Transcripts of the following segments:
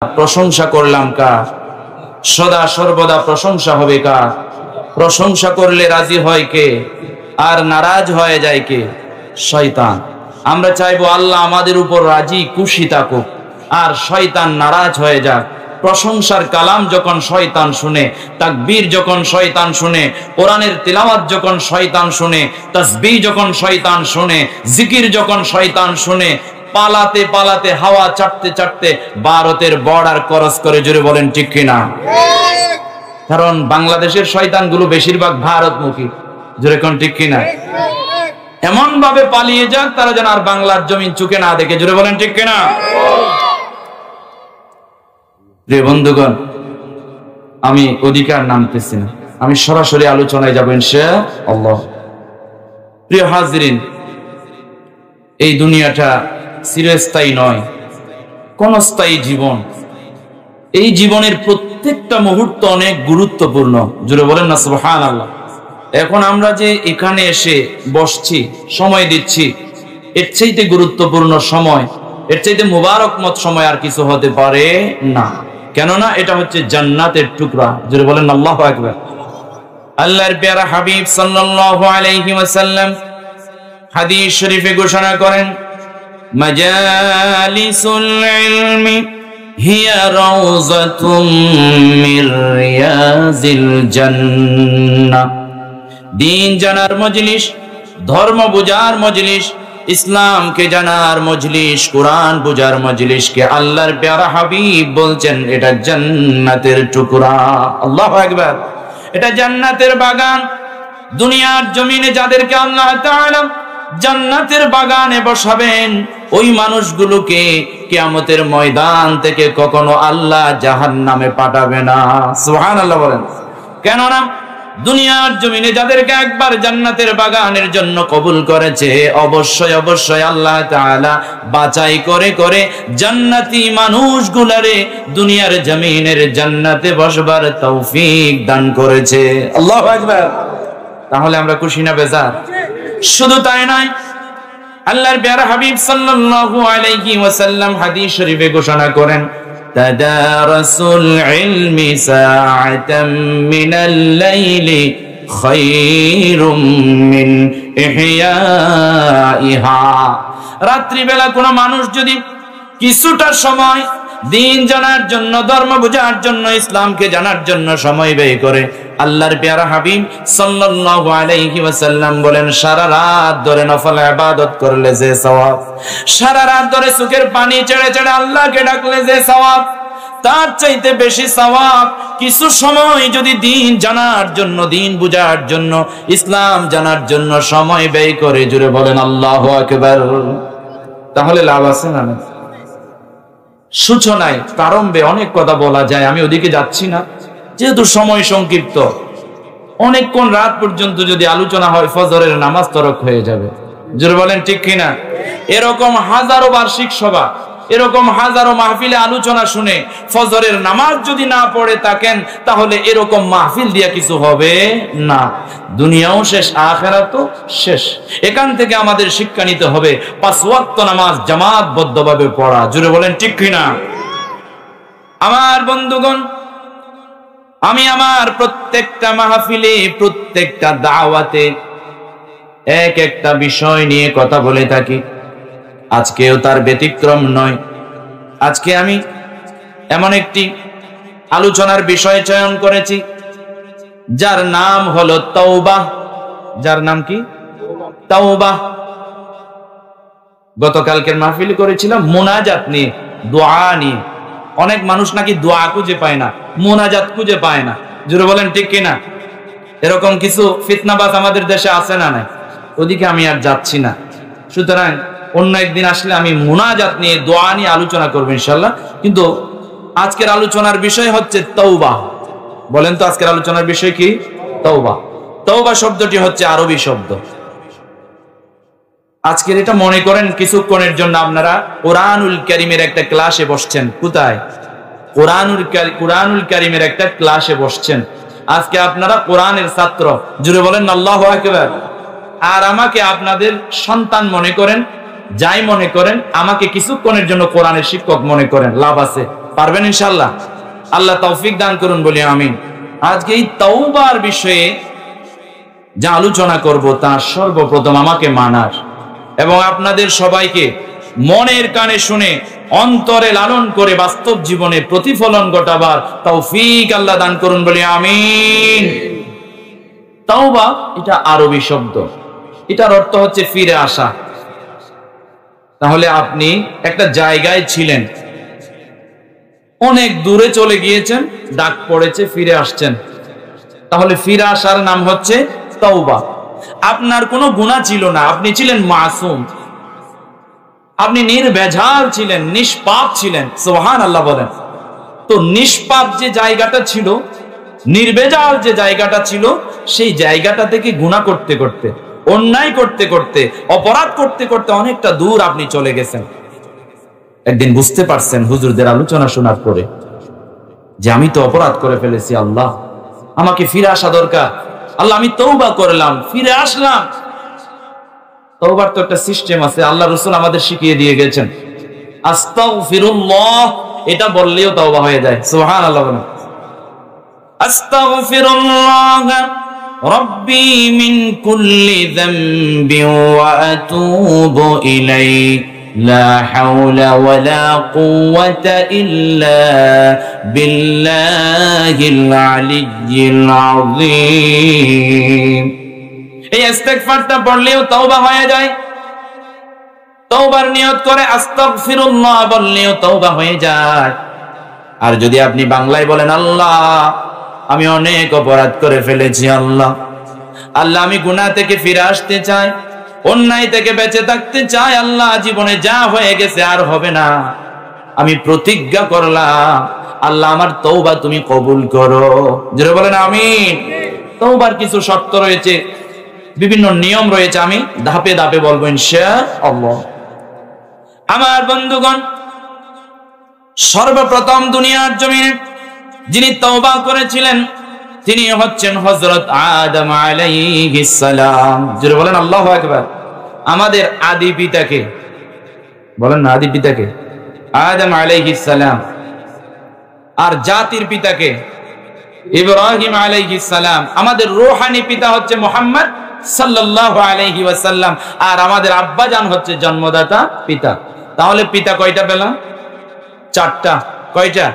প্রশংসা করলাম কার? সদা সর্বদা প্রশংসা হবে কার? প্রশংসা করলে রাজি হয় কে আর নারাজ হয়ে যায় কে? শয়তান। আমরা চাইবো আল্লাহ আমাদের উপর রাজি খুশি থাকুক আর শয়তান নারাজ হয়ে যাক। প্রশংসার কালাম যখন শয়তান শুনে, তাকবীর যখন শয়তান শুনে, কোরআনের তিলাওয়াত যখন শয়তান শুনে, তাসবিহ যখন শয়তান শুনে, জিকির যখন শয়তান শুনে, পালাতে পালাতে হাওয়া চাটতে চাটতে ভারতের বর্ডার ক্রস করে। জোরে বলেন ঠিক কিনা? কারণ বাংলাদেশের শয়তানগুলো বেশিরভাগ ভারতমুখী। জোরে কোন ঠিক কিনা? এমন ভাবে পালিয়ে যাক তারা যেন আর বাংলার জমিন চুকে না দেখে। জোরে বলেন ঠিক কিনা? প্রিয় বন্ধুগণ, আমি অধিকার নামতেছি না, আমি সরাসরি আলোচনায় যাব ইনশাআল্লাহ। প্রিয় হাজরিন, এই দুনিয়াটা চিরস্থায়ী নয়, ক্ষণস্থায়ী জীবন। এই জীবনের প্রত্যেকটা মুহূর্ত অনেক গুরুত্বপূর্ণ। জোরে বলেন না সুবহানাল্লাহ। এখন আমরা যে এখানে এসে বসছি, সময় দিচ্ছি, এর চাইতে গুরুত্বপূর্ণ সময়, এর চাইতে মুবারকমত সময় আর কিছু হতে পারে না। কেননা এটা হচ্ছে জান্নাতের টুকরা। জোরে বলেন আল্লাহু আকবার। আল্লাহর প্যারা হাবিব সাল্লাল্লাহু আলাইহি ওয়াসাল্লাম হাদিস শরীফে ঘোষণা করেন, মাজালিসুল ইলমি হিয়া রাউযাতুম মির রিয়াজিল জান্নাহ। দ্বীন জানার মজলিস, ধর্ম বুঝার মজলিস, ইসলামকে জানার মজলিস, কোরআন বুঝার মজলিসকে আল্লাহর প্যারা হাবিব বলছেন এটা জান্নাতের টুকরা। আল্লাহু আকবার। এটা জান্নাতের বাগান। দুনিয়ার জমিনে যাদেরকে আল্লাহ তাআলা জান্নাতের বাগানে বসাবেন, ওই মানুষগুলোকে কিয়ামতের ময়দান থেকে কখনো আল্লাহ জাহান্নামে পাঠাবে না। সুবহানাল্লাহ বলেন। কেননা দুনিয়ার জমিনে যাদেরকে একবার জান্নাতের বাগানের জন্য কবুল করেছে, অবশ্যই অবশ্যই আল্লাহ তাআলা বাছাই করে করে জান্নাতি মানুষগুলারে দুনিয়ার জমিনের জান্নাতে বসবার তৌফিক দান করেছে। আল্লাহু আকবার। তাহলে আমরা খুশি না বেজার? শুধু তাই নয়, আল্লাহর প্যারা হাবিব সাল্লাল্লাহু আলাইহি ওয়াসাল্লাম হাদিস শরীফে ঘোষণা করেন, তাদারাসুল ইলমি সাআতাম মিনাল লাইলি খায়রুম মিন ইহয়াইহা। রাত্রি বেলা কোনো মানুষ যদি কিছুটা সময় দ্বীন জানার জন্য, ধর্ম বোঝার জন্য, ইসলামকে জানার জন্য সময় ব্যয় করে, আল্লাহর প্যারা হাবিব সাল্লাল্লাহু আলাইহি ওয়াসাল্লাম বলেন, সারা রাত ধরে নফল ইবাদত করলে যে সওয়াব, সারা রাত ধরে চোখের পানি ছেড়ে ছেড়ে আল্লাহকে ডাকলে যে সওয়াব, তার চাইতে বেশি সওয়াব কিছু সময় যদি দ্বীন জানার জন্য, দ্বীন বুঝার জন্য, ইসলাম জানার জন্য সময় ব্যয় করে। জুড়ে বলেন আল্লাহু আকবার। তাহলে লাভ আছে না? সূচনায় প্রারম্ভে অনেক কথা বলা যায়, আমি ওদিকে যাচ্ছি না, যেহেতু সময় সংক্ষিপ্ত। অনেকক্ষণ রাত পর্যন্ত যদি আলোচনা হয়, ফজরের নামাজ তরক হয়ে যাবে। জোরে বলেন ঠিক কিনা? এরকম হাজারো বার্ষিক সভা, এরকম হাজারো মাহফিলে আলোচনা শুনে ফজরের নামাজ যদি না পড়ে থাকেন, তাহলে এরকম মাহফিল দিয়া কিছু হবে না। দুনিয়াও শেষ, আখিরাতও শেষ। এখান থেকে আমাদের শিক্ষা নিতে হবে 5 ওয়াক্ত নামাজ জামাতবদ্ধভাবে পড়া। জোরে বলেন ঠিক কিনা? আমার বন্ধুগণ, আমি আমার প্রত্যেকটা মাহফিলে, প্রত্যেকটা দাওয়াতে এক একটা বিষয় নিয়ে কথা বলে থাকি। আজকেও তার ব্যতিক্রম নয়। আজকে আমি এমন একটি আলোচনার বিষয় চয়ন করেছি যার নাম হলো তাওবাহ। যার নাম কি? তাওবাহ। গতকালকের মাহফিল করেছিলাম মুনাজাত নিয়ে, দোয়া নিয়ে। অনেক মানুষ নাকি দোয়া খুঁজে পায় না, মুনাজাত খুঁজে পায় না। জোরে বলেন ঠিক কিনা? এরকম কিছু ফিতনাবাজ আমাদের দেশে আছে না নাই? ওদিকে আমি আর যাচ্ছি না। সুতরাং অন্য একদিন আসলে আমি মুনাজাত নিয়ে, দোয়া নিয়ে আলোচনা করবো ইনশাআল্লাহ। কিন্তু আজকের আলোচনার বিষয় হচ্ছে তাওবাহ। বলেন তো আজকের আলোচনার বিষয় কি? তাওবাহ। তাওবাহ শব্দটি হচ্ছে আরবি শব্দ। আজকের এটা মনে করেন কিছুক্ষণের জন্য আপনারা কোরআনুল কারীমের একটা ক্লাসে বসছেন। কোথায়? কোরআনুল কারীমের একটা ক্লাসে বসছেন। আজকে আপনারা কোরআনের ছাত্র। জুড়ে বলেন আল্লাহু আকবার। আর আমাকে আপনাদের সন্তান মনে করেন, যাই মনে করেন, আমাকে কিছুক্ষণের জন্য কোরআনের শিক্ষক মনে করেন, লাভ আছে? পারবেন ইনশাআল্লাহ? আল্লাহ তৌফিক দান করুন, বলি আমিন। আজকে এই তওবার বিষয়ে যা আলোচনা করব তা সর্বপ্রথম আমাকে মানার এবং আপনাদের সবাইকে মনের কানে শুনে অন্তরে লালন করে বাস্তব জীবনে প্রতিফলন ঘটাবার তৌফিক আল্লাহ দান করুন, বলি আমিন। তাওবা এটা আরবি শব্দ, এটার অর্থ হচ্ছে ফিরে আসা। তাহলে আপনি একটা জায়গায় ছিলেন, অনেক দূরে চলে গিয়েছেন, ডাক পড়েছে, ফিরে আসছেন, তাহলে ফিরে আসার নাম হচ্ছে তাওবা। আপনার কোনো গুনাহ ছিল না, আপনি ছিলেন মাসুম, আপনি নির্ভেজাল ছিলেন, নিষ্পাপ ছিলেন। সুবহানাল্লাহ বলেন। তো নিষ্পাপ যে জায়গাটা ছিল, নির্ভেজাল যে জায়গাটা ছিল, সেই জায়গাটা থেকে গুনাহ করতে করতে, অন্যায় করতে করতে, অপরাধ করতে করতে অনেকটা দূর আপনি চলে গেছেন। একদিন বুঝতে পারছেন হুজুরদের আলোচনা শোনার পরে যে আমি তো অপরাধ করে ফেলেছি, আল্লাহ আমাকে ফিরে আসা দরকার। আল্লাহ আমি তওবা করলাম, ফিরে আসলাম। তওবার তো একটা সিস্টেম আছে, আল্লাহ রাসূল আমাদের শিখিয়ে দিয়ে গেছেন। আস্তাগফিরুল্লাহ এটা বললেও তওবা হয়ে যায়। সুবহানাল্লাহ বলেন। আস্তাগফিরুল্লাহ রাব্বি মিন কুল্লি যামবি ওয়া আতুবু ইলাইহি লা হাওলা ওয়ালা কুওয়াতা ইল্লা বিল্লাহিল আলিয়্যিল আযীম। এই ইস্তেগফারটা পড়লেও তওবা হয়ে যায়। তওবার নিয়ত করে আস্তাগফিরুল্লাহ বললেও তওবা হয়ে যায়। আর যদি আপনি বাংলায় বলেন, আল্লাহ আমি অনেক অপরাধ করে ফেলেছি, আল্লাহ আল্লাহ আমি গুনাহ থেকে ফিরে আসতে চাই, অন্যায় থেকে বেঁচে থাকতে চাই, আল্লাহ জীবনে যা হয়ে গেছে আর হবে না, আমি প্রতিজ্ঞা করলাম, আল্লাহ আমার তওবা তুমি কবুল করো। জোরে বলেন আমিন। তওবার কিছু শর্ত রয়েছে, বিভিন্ন নিয়ম রয়েছে, আমি ধাপে ধাপে বলবো ইনশাআল্লাহ। আমার বন্ধুগণ, সর্বপ্রথম দুনিয়ার জমিনে যিনি তওবা করেছিলেন তিনি হচ্ছেন হযরত আদম আলাইহিস সালাম। জোরে বলেন আল্লাহু আকবার। আমাদের আদি পিতাকে বলেন না, আদি পিতাকে আদম আলাইহিস সালাম, আর জাতির পিতাকে ইব্রাহিম আলাইহিস সালাম। আমাদের রূহানি পিতা হচ্ছে মুহাম্মদ সাল্লাল্লাহু আলাইহি ওয়াসাল্লাম, আর আমাদের আব্বাজান হচ্ছে জন্মদাতা পিতা। তাহলে পিতা কয়টা পেলাম? চারটা। কয়টা?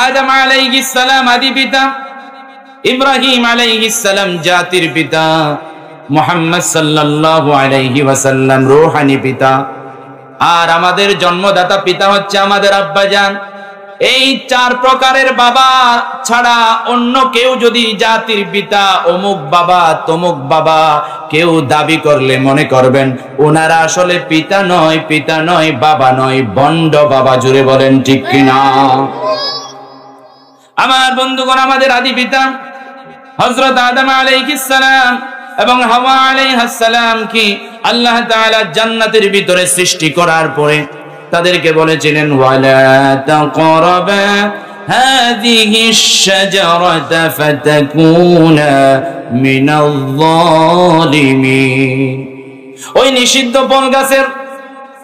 আদম আলাইহিস সালাম আদি পিতা, ইব্রাহিম আলাইহিস সালাম জাতির পিতা, মুহাম্মদ সাল্লাল্লাহু আলাইহি ওয়াসাল্লাম রূহানি পিতা, আর আমাদের জন্মদাতা পিতা হচ্ছে আমাদের আব্বাজান। এই চার প্রকারের বাবা ছাড়া অন্য কেউ যদি জাতির পিতা অমুক বাবা তমুক বাবা কেউ দাবি করলে মনে করবেন ওনারা আসলে পিতা নয়, পিতা নয়, বাবা নয়, বন্ড বাবা। জুড়ে বলেন ঠিক কিনা? আমার বন্ধুগণ, আমাদের আদি পিতা হযরত আদম আলাইহিস সালাম এবং হাওয়া আলাইহাস সালাম কি আল্লাহ তাআলা জান্নাতের ভিতরে সৃষ্টি করার পরে তাদেরকে বলেছিলেন, ওয়ালা তাকরাবা হাযিহিশ শাজারাতা ফাতাকুনা মিনাল যালিমিন। ওই নিষিদ্ধ ফল গাছের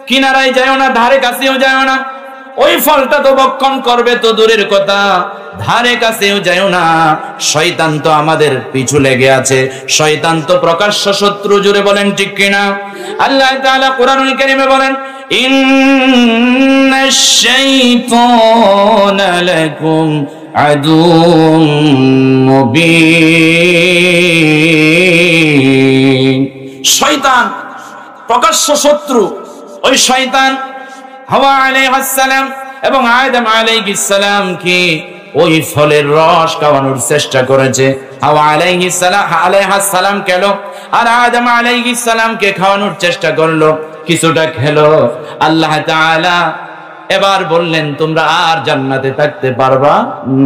কিনারায় যাও না, ধারে কাছেও যাও না। ওই ফলটা তো ভক্ষণ করবে তো দূরের কথা, ধারে কাছেও যাও না। শয়তান তো আমাদের পিছু লেগে আছে, শয়তান তো প্রকাশ্য শত্রু। জুড়ে বলেন ঠিক কিনা? আল্লাহ তাআলা কোরআনুল কারীমে বলেন, ইন্নাশ শাইতানা লাকুম আদুউম মুবিন। শয়তান প্রকাশ্য শত্রু। ওই শয়তান হাওয়া আলাইহিস সালাম এবং আদম আলাইহিস সালাম কি ওই ফলের রস খাওয়ানোর চেষ্টা করেছে। হাওয়া আলাইহিস সালাম খেলো আর আদম আলাইহিস সালামকে খাওয়ানোর চেষ্টা করলো, কিছুটা খেলো। আল্লাহ তাআলা এবার বললেন, তোমরা আর জান্নাতে থাকতে পারবা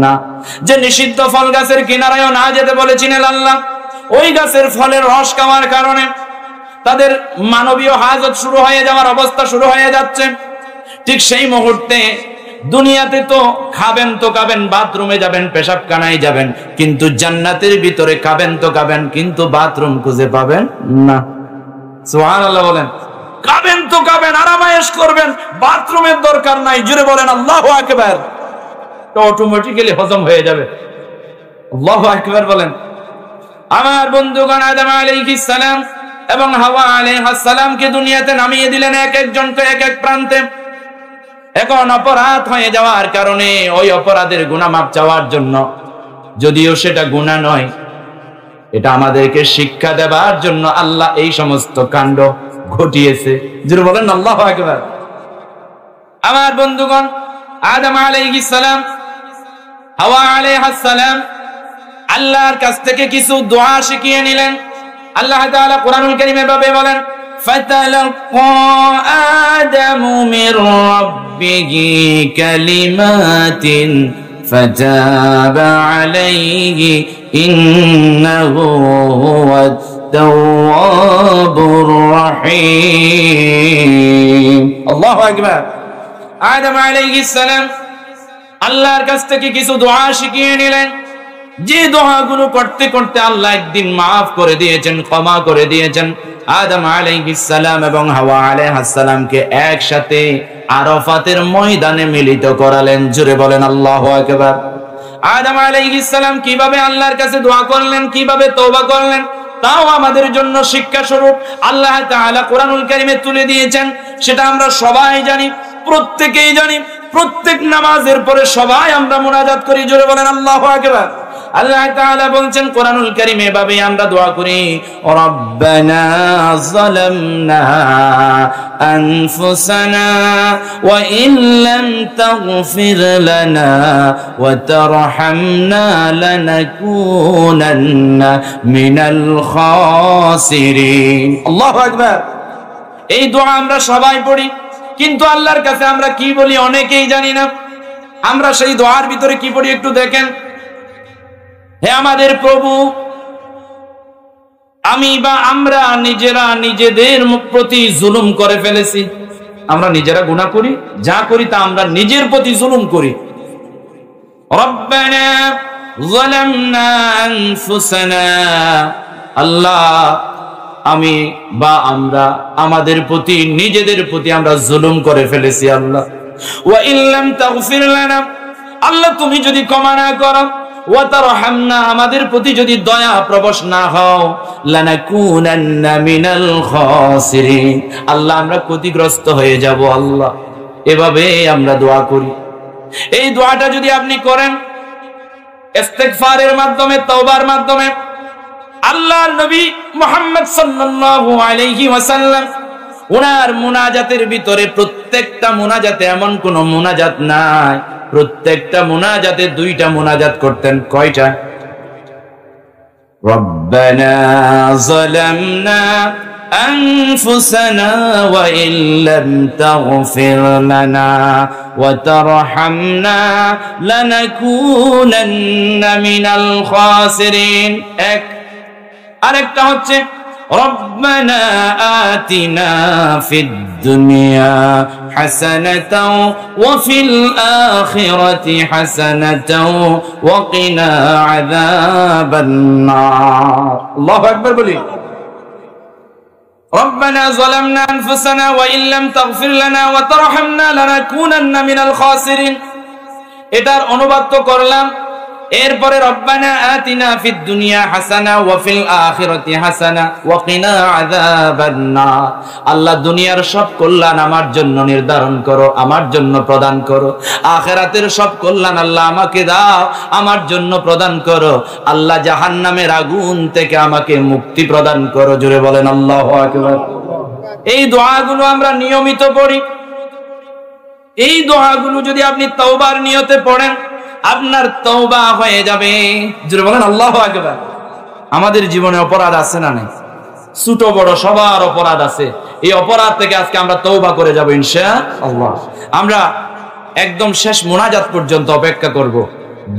না। যে নিষিদ্ধ ফল গাছের কিনারায়ও না যেতে বলেছিলেন আল্লাহ, ওই গাছের ফলের রস খাওয়ার কারণে তাদের মানবীয় হাজত শুরু হয়ে যাওয়ার অবস্থা শুরু হয়ে যাচ্ছে। ঠিক সেই মুহূর্তে দুনিয়াতে তো খাবেন তো খাবেন, বাথরুমে যাবেন, পেশাবখানায় যাবেন, কিন্তু জান্নাতের ভিতরে খাবেন তো খাবেন, কিন্তু বাথরুম খুঁজে পাবেন না। সুবহানাল্লাহ বলেন। খাবেন তো খাবেন, আরামায়েশ করবেন, বাথরুমের দরকার নাই। জোরে বলেন আল্লাহু আকবার। তো অটোমেটিক্যালি হজম হয়ে যাবে। আল্লাহু আকবার বলেন। আমার বন্ধুগণ, আদম আলাইহিস সালাম এবং হাওয়া আলাইহিস সালামকে দুনিয়াতে নামিয়ে দিলেন এক একজনকে এক এক প্রান্তে। এখন অপরাধ হয়ে যাওয়ার কারণে ওই অপরাধের গুনাহ মাফ চাওয়ার জন্য, যদিও সেটা গুনাহ নয়, এটা আমাদেরকে শিক্ষা দেবার জন্য আল্লাহ এই সমস্ত কাণ্ড ঘটিয়েছে। যারা বলেন আল্লাহু আকবার। আমার বন্ধুগণ, আদম আলাইহিস সালাম, হাওয়া আলাইহিস সালাম আল্লাহর কাছ থেকে কিছু দোয়া শিখিয়ে নিলেন। আল্লাহ তাআলা কোরআনুল কারীমে ভাবে বলেন, ফাতালাক্কা আদামু মির রাব্বিহি কালিমাতিন ফাতাবা আলাইহি ইন্নাহু হুয়াত তাওয়াবুর রহিম। আল্লাহু আকবার। আদম আলাইহিস সালাম আল্লাহর কাছ থেকে কিছু দোয়া শিখিয়ে নিলেন, যে দোয়াগুলো করতে করতে আল্লাহ একদিন মাফ করে দিয়েছেন, ক্ষমা করে দিয়েছেন। আদম আলাইহিস সালাম এবং হাওয়া আলাইহিস সালামকে একসাথে আরাফাতের ময়দানে মিলিত করালেন। জোরে বলেন আল্লাহু আকবার। আদম আলাইহিস সালাম কিভাবে আল্লাহর কাছে দোয়া করলেন, কিভাবে তওবা করলেন, তাও আমাদের জন্য শিক্ষা স্বরূপ আল্লাহ তাআলা কোরআনুল কারীমে তুলে দিয়েছেন। সেটা আমরা সবাই জানি, প্রত্যেকেই জানি। প্রত্যেক নামাজের পরে সবাই আমরা মুনাজাত করি। জোরে বলেন আল্লাহু আকবার। আল্লাহ তাআলা বলছেন কোরআনুল কারীমে এভাবে আমরা দোয়া করি, রব্বানা যালামনা আনফুসানা ওয়া ইল্লাম তাগফির লানা ওয়া তারহামনা লানাকুনান্না মিনাল খাসিরিন। আল্লাহু আকবার। এই দোয়া আমরা সবাই পড়ি, কিন্তু আল্লাহর কাছে আমরা কি বলি অনেকেই জানি না। আমরা সেই দোয়ার ভিতরে কি পড়ি একটু দেখেন। হে আমাদের প্রভু, আমি বা আমরা নিজেরা নিজেদের প্রতি জুলুম করে ফেলেছি। আমরা নিজেরা গুনাহ করি, যা করি তা আমরা নিজের প্রতি জুলুম করি। রব্বানা যালামনা আনফুসানা, আল্লাহ আমি বা আমরা আমাদের প্রতি, নিজেদের প্রতি আমরা জুলুম করে ফেলেছি। আল্লাহ ওয়া ইল্লাম তাগফির লানা, আল্লাহ তুমি যদি ক্ষমা না করো, ওয়া তারহামনা আমাদের প্রতি যদি দয়া প্রবশ না হও, লানাকুনান্না মিনাল খাসিরিন, আল্লাহ আমরা ক্ষতিগ্রস্ত হয়ে যাব। আল্লাহ এভাবে আমরা দোয়া করি। এই দোয়াটা যদি আপনি করেন ইস্তিগফারের মাধ্যমে, তওবার মাধ্যমে, আল্লাহর নবী মুহাম্মদ সাল্লাল্লাহু আলাইহি ওয়াসাল্লাম ওনার মুনাজাতের ভিতরে, প্রত্যেকটা মুনাজাতে এমন কোন মুনাজাত নাই, প্রত্যেকটা মুনাজাতে দুইটা মুনাজাত করতেন। কয়টা? রব্বানা যালামনা আনফুসানা ওয়া ইল্লাম তাগফির লানা ওয়া তারহামনা লানাকুনান্না মিনাল খাসিরিন। এক। আরেকটা হচ্ছে রব্বানা আতিনা ফিদ দুনিয়া হাসানাতাও ওয়া ফিল আখিরাতি হাসানাতাও ওয়া কিনা আযাবান নার। আল্লাহু আকবার বলি। রব্বানা যালামনা আনফুসানা ওয়া ইল্লাম তাগফির লানা ওয়া তারহামনা লানাকুনান্না মিনাল খাসিরিন। এটার অনুবাদ তো করলাম। এরপরে রব্বানা আতিনা ফিদ দুনিয়া হাসানা ওয়া ফিল আখিরাতি হাসানা ওয়া কিনা আযাবান নার। আল্লাহ দুনিয়ার সব কল্যাণ আমার জন্য নির্ধারণ করো, আমার জন্য প্রদান করো। আখিরাতের সব কল্যাণ আল্লাহ আমাকে দাও, আমার জন্য প্রদান করো। আল্লাহ জাহান্নামের আগুন থেকে আমাকে মুক্তি প্রদান করো। জোরে বলেন আল্লাহু আকবার। এই দোয়াগুলো আমরা নিয়মিত পড়ি। এই দোয়াগুলো যদি আপনি তওবার নিয়তে পড়েন, আপনার তওবা হয়ে যাবে। জোরে বলেন আল্লাহু আকবার। আমাদের জীবনে অপরাধ আছে না নাই? ছোট বড় সবার অপরাধ আছে। এই অপরাধ থেকে আজকে আমরা তওবা করে যাব ইনশাআল্লাহ। আমরা একদম শেষ মুনাজাত পর্যন্ত অপেক্ষা করব,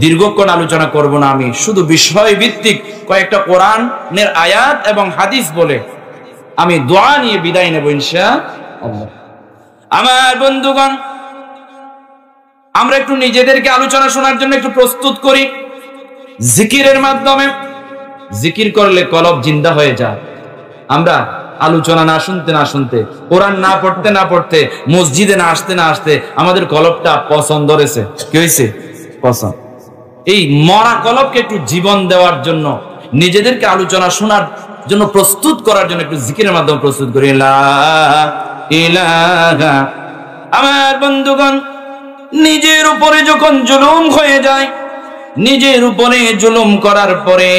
দীর্ঘক্ষণ আলোচনা করব না। আমি শুধু বিষয় ভিত্তিক কয়েকটা কোরআনের আয়াত এবং হাদিস বলে আমি দোয়া নিয়ে বিদায় নেব ইনশাআল্লাহ। আমার বন্ধুগণ, আমরা একটু নিজেদেরকে আলোচনা শোনার জন্য একটু প্রস্তুত করি জিকিরের মাধ্যমে। জিকির করলে কলব জিন্দা হয়ে যায়। আমরা আলোচনা না শুনতে না শুনতে, কোরআন না পড়তে না পড়তে, মসজিদে না আসতে না আসতে আমাদের কলবটা পছন্দ ধরেছে। কি হয়েছে? পছন্দ। এই মরা কলবকে একটু জীবন দেওয়ার জন্য, নিজেদেরকে আলোচনা শোনার জন্য প্রস্তুত করার জন্য একটু জিকিরের মাধ্যমে প্রস্তুত করি। লা ইলাহা। আমার বন্ধুগণ, নিজের উপরে যখন জুলুম হয়ে যায়, নিজের উপরে জুলুম করার পরে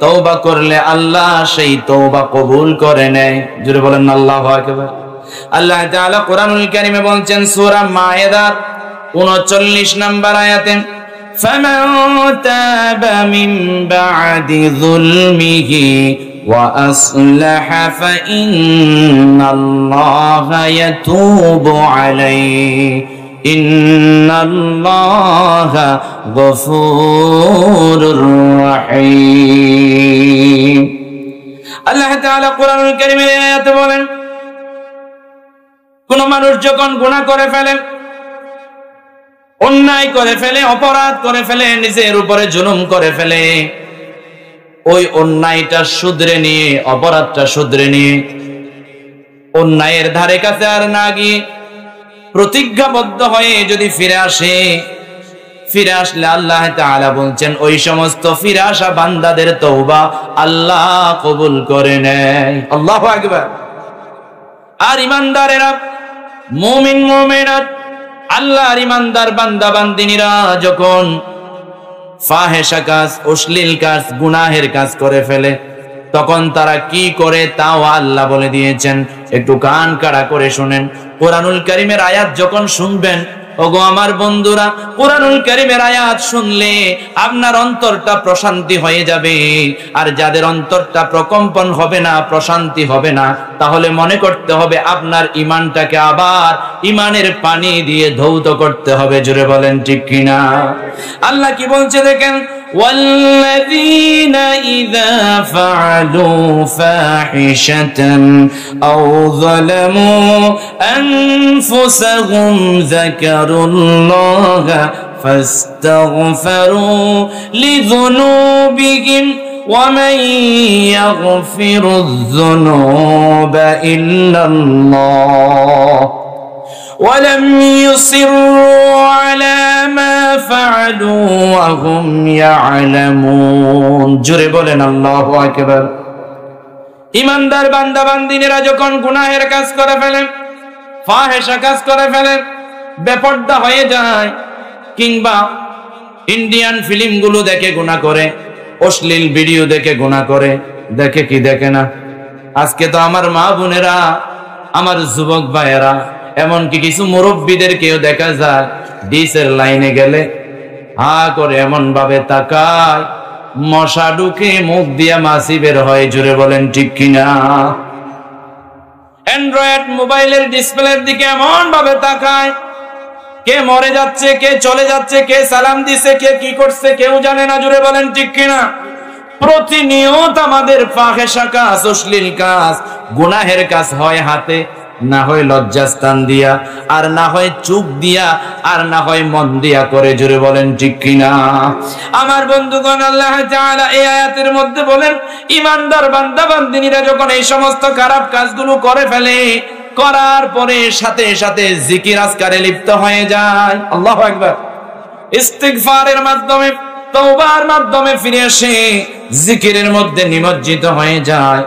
তওবা করলে আল্লাহ সেই তওবা কবুল করে নেয়। জোরে বলেন আল্লাহু আকবার। আল্লাহ তাআলা কোরআনুল কারীমে বলছেন সূরা মায়েদার 39 নম্বর আয়াতে, ফামান তাবা মিন বা'দি যুলমিহি ওয়া আসলাহা ফাইন্নাল্লাহা ইয়াতুবু আলাইহি ইন্নাল্লাহা গফুরুর রহিম। আল্লাহ তাআলা কোরআনুল কারীমের আয়াতে বলেন, কোন মানুষ যখন গুনাহ করে ফেলে, অন্যায় করে ফেলে, অপরাধ করে ফেলে, নিজের উপরে জুলুম করে ফেলে, ওই অন্যায়টা শুধরে নিয়ে, অপরাধটা শুধরে নিয়ে অন্যায়ের ধারে কাছে আর না গিয়ে প্রতিজ্ঞাবদ্ধ হয়ে যদি ফিরে আসে, ফিরে আসলে আল্লাহ তাআলা বলছেন ওই সমস্ত ফিরে আসা বান্দাদের তওবা আল্লাহ কবুল করে নেয়। আল্লাহু আকবার। আর ঈমানদারেরা, মুমিন মুমিনাত, আল্লাহর ঈমানদার বান্দা বান্দিনীরা যখন ফাহেশা কাজ, অশ্লীল কাজ, গুনাহের কাজ করে ফেলে, তখন তারা কি করে তাও আল্লাহ বলে দিয়েছেন। একটু কান কাড়া করে শুনেন। কোরআনুল কারীমের আয়াত যখন শুনবেন, ওগো আমার বন্ধুরা, কোরআনুল কারীমের আয়াত শুনলে আপনার অন্তরটা প্রশান্তি হয়ে যাবে। আর যাদের অন্তরটা প্রকম্পন হবে না, প্রশান্তি হবে না, তাহলে মনে করতে হবে আপনার ঈমানটাকে আবার ঈমানের পানি দিয়ে ধৌত করতে হবে। জোরে বলেন ঠিক কিনা? আল্লাহ কি বলছে দেখেন, والذين إذا فعلوا فاحشة أو ظلموا أنفسهم ذكروا الله فاستغفروا لذنوبهم ومن يغفر الذنوب إلا الله ولم يصروا على ما فعلوا وهم يعلمون। জোরে বলেন আল্লাহু আকবার। ঈমানদার বান্দা বান্দিনীরা যখন গুনাহের কাজ করে ফেলে, ফাহেশা কাজ করে ফেলে, বেপরদা হয়ে যায়, কিংবা ইন্ডিয়ান ফিল্মগুলো দেখে গুনাহ করে, অশ্লীল ভিডিও দেখে গুনাহ করে, দেখে কি দেখে না? আজকে তো আমার মা বোনেরা, আমার যুবক ভাইয়েরা, এমনকি কিছু মুরব্বীদেরকেও দেখা যায় ডিসের লাইনে গেলে হা করে এমন ভাবে তাকায়, মশা ঢুকে মুখ দিয়া মাছি বের হয়। জোরে বলেন ঠিক কিনা? অ্যান্ড্রয়েড মোবাইলের ডিসপ্লের দিকে এমন ভাবে তাকায়, কে মরে যাচ্ছে, কে চলে যাচ্ছে, কে সালাম দিছে, কে কি করছে কেউ জানে না। জোরে বলেন ঠিক কিনা? প্রতিনিয়ত আমাদের ফাহেশা কাজ, অশ্লীল কাজ, গুনাহের কাজ হয় হাতে, না হয় লজ্জাস্থান দিয়া, আর না হয় চুপ দিয়া, আর না হয় মন দিয়া করে। জোরে বলেন ঠিক কিনা? আমার বন্ধুগণ, আল্লাহ তাআলা এই আয়াতের মধ্যে বলেন, ঈমানদার বান্দা বান্দিনীরা যখন এই সমস্ত খারাপ কাজগুলো করে ফেলে, করার পরে সাথে সাথে জিকির আজকারে লিপ্ত হয়ে যায়। আল্লাহু আকবার। ইস্তিগফারের মাধ্যমে, তওবার মাধ্যমে ফিরে এসে জিকিরের মধ্যে নিমজ্জিত হয়ে যায়।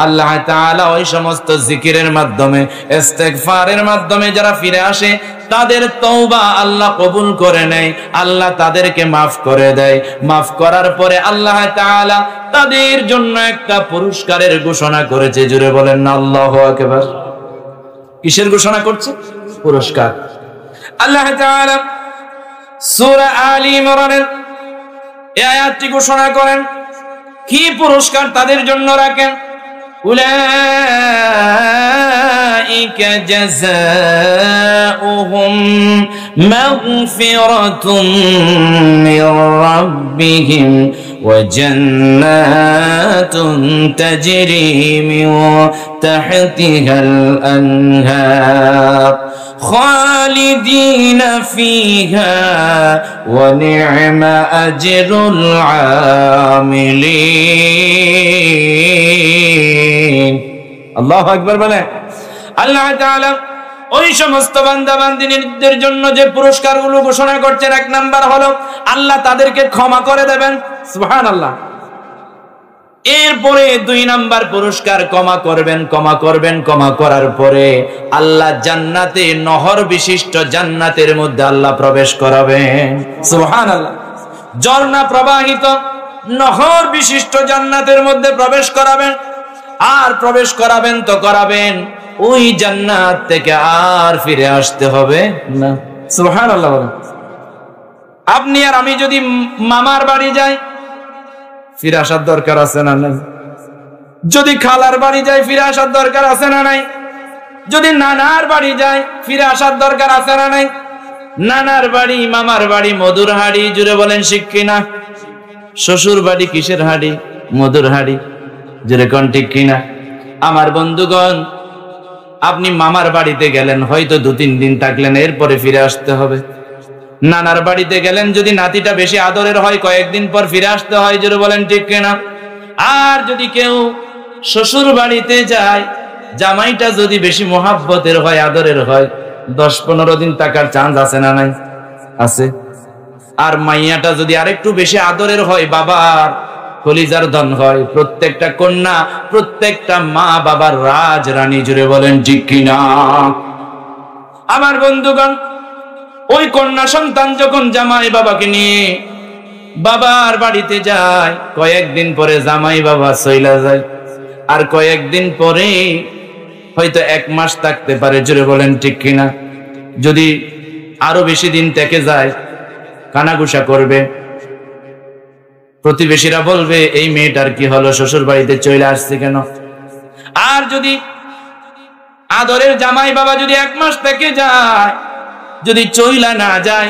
আল্লাহ তাআলা ওই সমস্ত জিকিরের মাধ্যমে, ইস্তিগফারের মাধ্যমে যারা ফিরে আসে, তাদের তওবা আল্লাহ কবুল করে নেয়, আল্লাহ তাদেরকে মাফ করে দেয়। মাফ করার পরে আল্লাহ তাআলা তাদের জন্য একটা পুরস্কারের ঘোষণা করেছে। জোরে বলেন না আল্লাহু আকবার। কিসের ঘোষণা করছে? পুরস্কার। আল্লাহ তাআলা সূরা আলী ইমরানের এই আয়াতটি ঘোষণা করেন, কি পুরস্কার তাদের জন্য রাখেন। উলাইকা জাযাউহুম মাগফিরাতুম মির রাব্বিহিম ওয়া জান্নাতুন তাজরি মিন তাহতিহাল আনহার খালিদিনা ফিহা ওয়া নি'মা আজরুল আমিলিন। আল্লাহু আকবার বলে। আল্লাহ তাআলা ওই সমস্ত বান্দা বান্দিনীদের জন্য যে পুরস্কারগুলো ঘোষণা করছেন, এক নাম্বার হলো আল্লাহ তাদেরকে ক্ষমা করে দেবেন, সুবহানাল্লাহ। এরপরে 2 নাম্বার পুরস্কার, ক্ষমা করবেন, ক্ষমা করবেন, ক্ষমা করার পরে আল্লাহ জান্নাতে নহর বিশিষ্ট জান্নাতের মধ্যে আল্লাহ প্রবেশ করাবেন, সুবহানাল্লাহ। ঝর্ণা প্রবাহিত নহর বিশিষ্ট জান্নাতের মধ্যে প্রবেশ করাবেন। আর প্রবেশ করাবেন তো করাবেন, ওই জান্নাত থেকে আর ফিরে আসতে হবে না, সুবহানাল্লাহ। আপনি আর আমি যদি মামার বাড়ি যাই, ফিরে আসার দরকার আছে না নাই? যদি খালার বাড়ি যাই, ফিরে আসার দরকার আছে না নাই? যদি নানার বাড়ি যাই, ফিরে আসার দরকার আছে না নাই? নানার বাড়ি, মামার বাড়ি মধুর হাড়ি, জুড়ে বলেন ঠিক কিনা? শ্বশুর বাড়ি কিসের হাড়ি? মধুর হাড়ি, জুড়ে কোন ঠিক কিনা? আমার বন্ধুগণ, আপনি মামার বাড়িতে গেলেন, হয়তো 2-3 দিন থাকলেন, এরপরে ফিরে আসতে হবে। নানার বাড়িতে গেলেন, যদি নাতিটা বেশি আদরের হয়, কয়েকদিন পর ফিরে আসতে হয়, জোরে বলেন ঠিক কিনা? আর যদি কেউ শ্বশুর বাড়িতে যায়, জামাইটা যদি বেশি মোহাব্বতের হয়, আদরের হয়, 10-15 দিন থাকার চান্স আছে না নাই? আছে। আর মাইয়াটা যদি আরেকটু বেশি আদরের হয়, বাবার কলিজার ধন হয়, প্রত্যেকটা কন্যা, প্রত্যেকটা মা বাবার রাজরানী, জুড়ে বলেন ঠিক কিনা? আমার বন্ধুগণ, ওই কন্যা সন্তান যখন জামাই বাবাকে নিয়ে বাবার বাড়িতে যায়, কয়েকদিন পরে জামাই বাবা চইলা যায়, আর কয়েকদিন পরে হয়তো 1 মাস থাকতে পারে, জুড়ে বলেন ঠিক কিনা? যদি আরো বেশি দিন থেকে যায়, কানাঘুষা করবে, প্রতিবেশীরা বলবে এই মেয়েটার কি হলো, শ্বশুর বাড়িতে চলে আসছে কেন? আর যদি আদরের জামাই বাবা যদি 1 মাস থেকে যায়, যদি চইলা না যায়,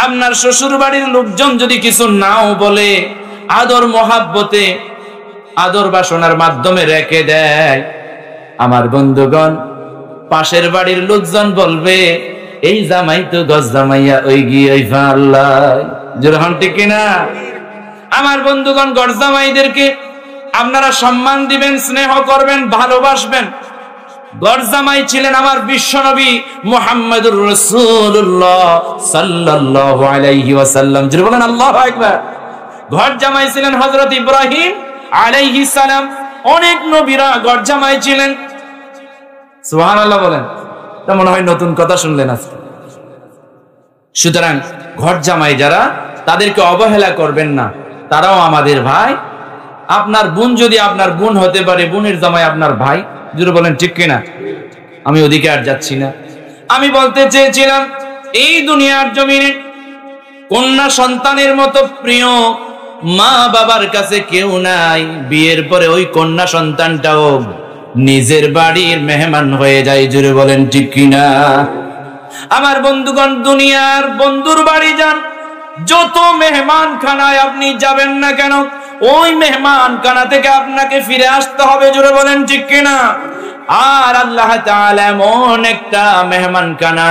আপনার শ্বশুর বাড়ির লোকজন যদি কিছু নাও বলে, আদর মহাব্বতে আদর বাসনার মাধ্যমে রেখে দেয়, আমার বন্ধুগণ, পাশের বাড়ির লোকজন বলবে এই জামাই তো গজ জামাইয়া ওই গিয়ে আল্লাহ, জোরহান ঠিক কিনা? আমার বন্ধুগণ, গজ জামাইদেরকে আপনারা সম্মান দিবেন, স্নেহ করবেন, ভালোবাসবেন। গড় জামাই ছিলেন আমার বিশ্বনবী মুহাম্মদুর রাসূলুল্লাহ সাল্লাল্লাহু আলাইহি ওয়াসাল্লাম, জোরে বলেন আল্লাহু আকবার। গড় জামাই ছিলেন হযরত ইব্রাহিম আলাইহিস সালাম। অনেক নবীরা গড় জামাই ছিলেন, সুবহানাল্লাহ বলেন। তা মনে হয় নতুন কথা শুনলেন আজকে। সুতরাং গড় জামাই যারা, তাদেরকে অবহেলা করবেন না, তারাও আমাদের ভাই। আপনার বোন যদি আপনার বোন হতে পারে, বোনের জামাই আপনার ভাই, জোরে বলেন ঠিক কিনা? আমি ওদিকে আর যাচ্ছি না। আমি বলতে চেয়েছিলাম, এই দুনিয়ার জমিনে কন্যা সন্তানের মতো প্রিয় মা বাবার কাছে কেউ নাই। বিয়ের পরে ওই কন্যা সন্তানটাও নিজের বাড়ির মেহমান হয়ে যায়, জোরে বলেন ঠিক কিনা? আমার বন্ধুগণ, দুনিয়ার বন্ধুর বাড়ি যান, যত মেহমান খানায় আপনি যাবেন না কেন, ওই মেহমান খানা থেকে আপনাকে ফিরে আসতে হবে, জোরে বলেন ঠিক কিনা? আর আল্লাহ তাআলা এমন একটা মেহমান খানা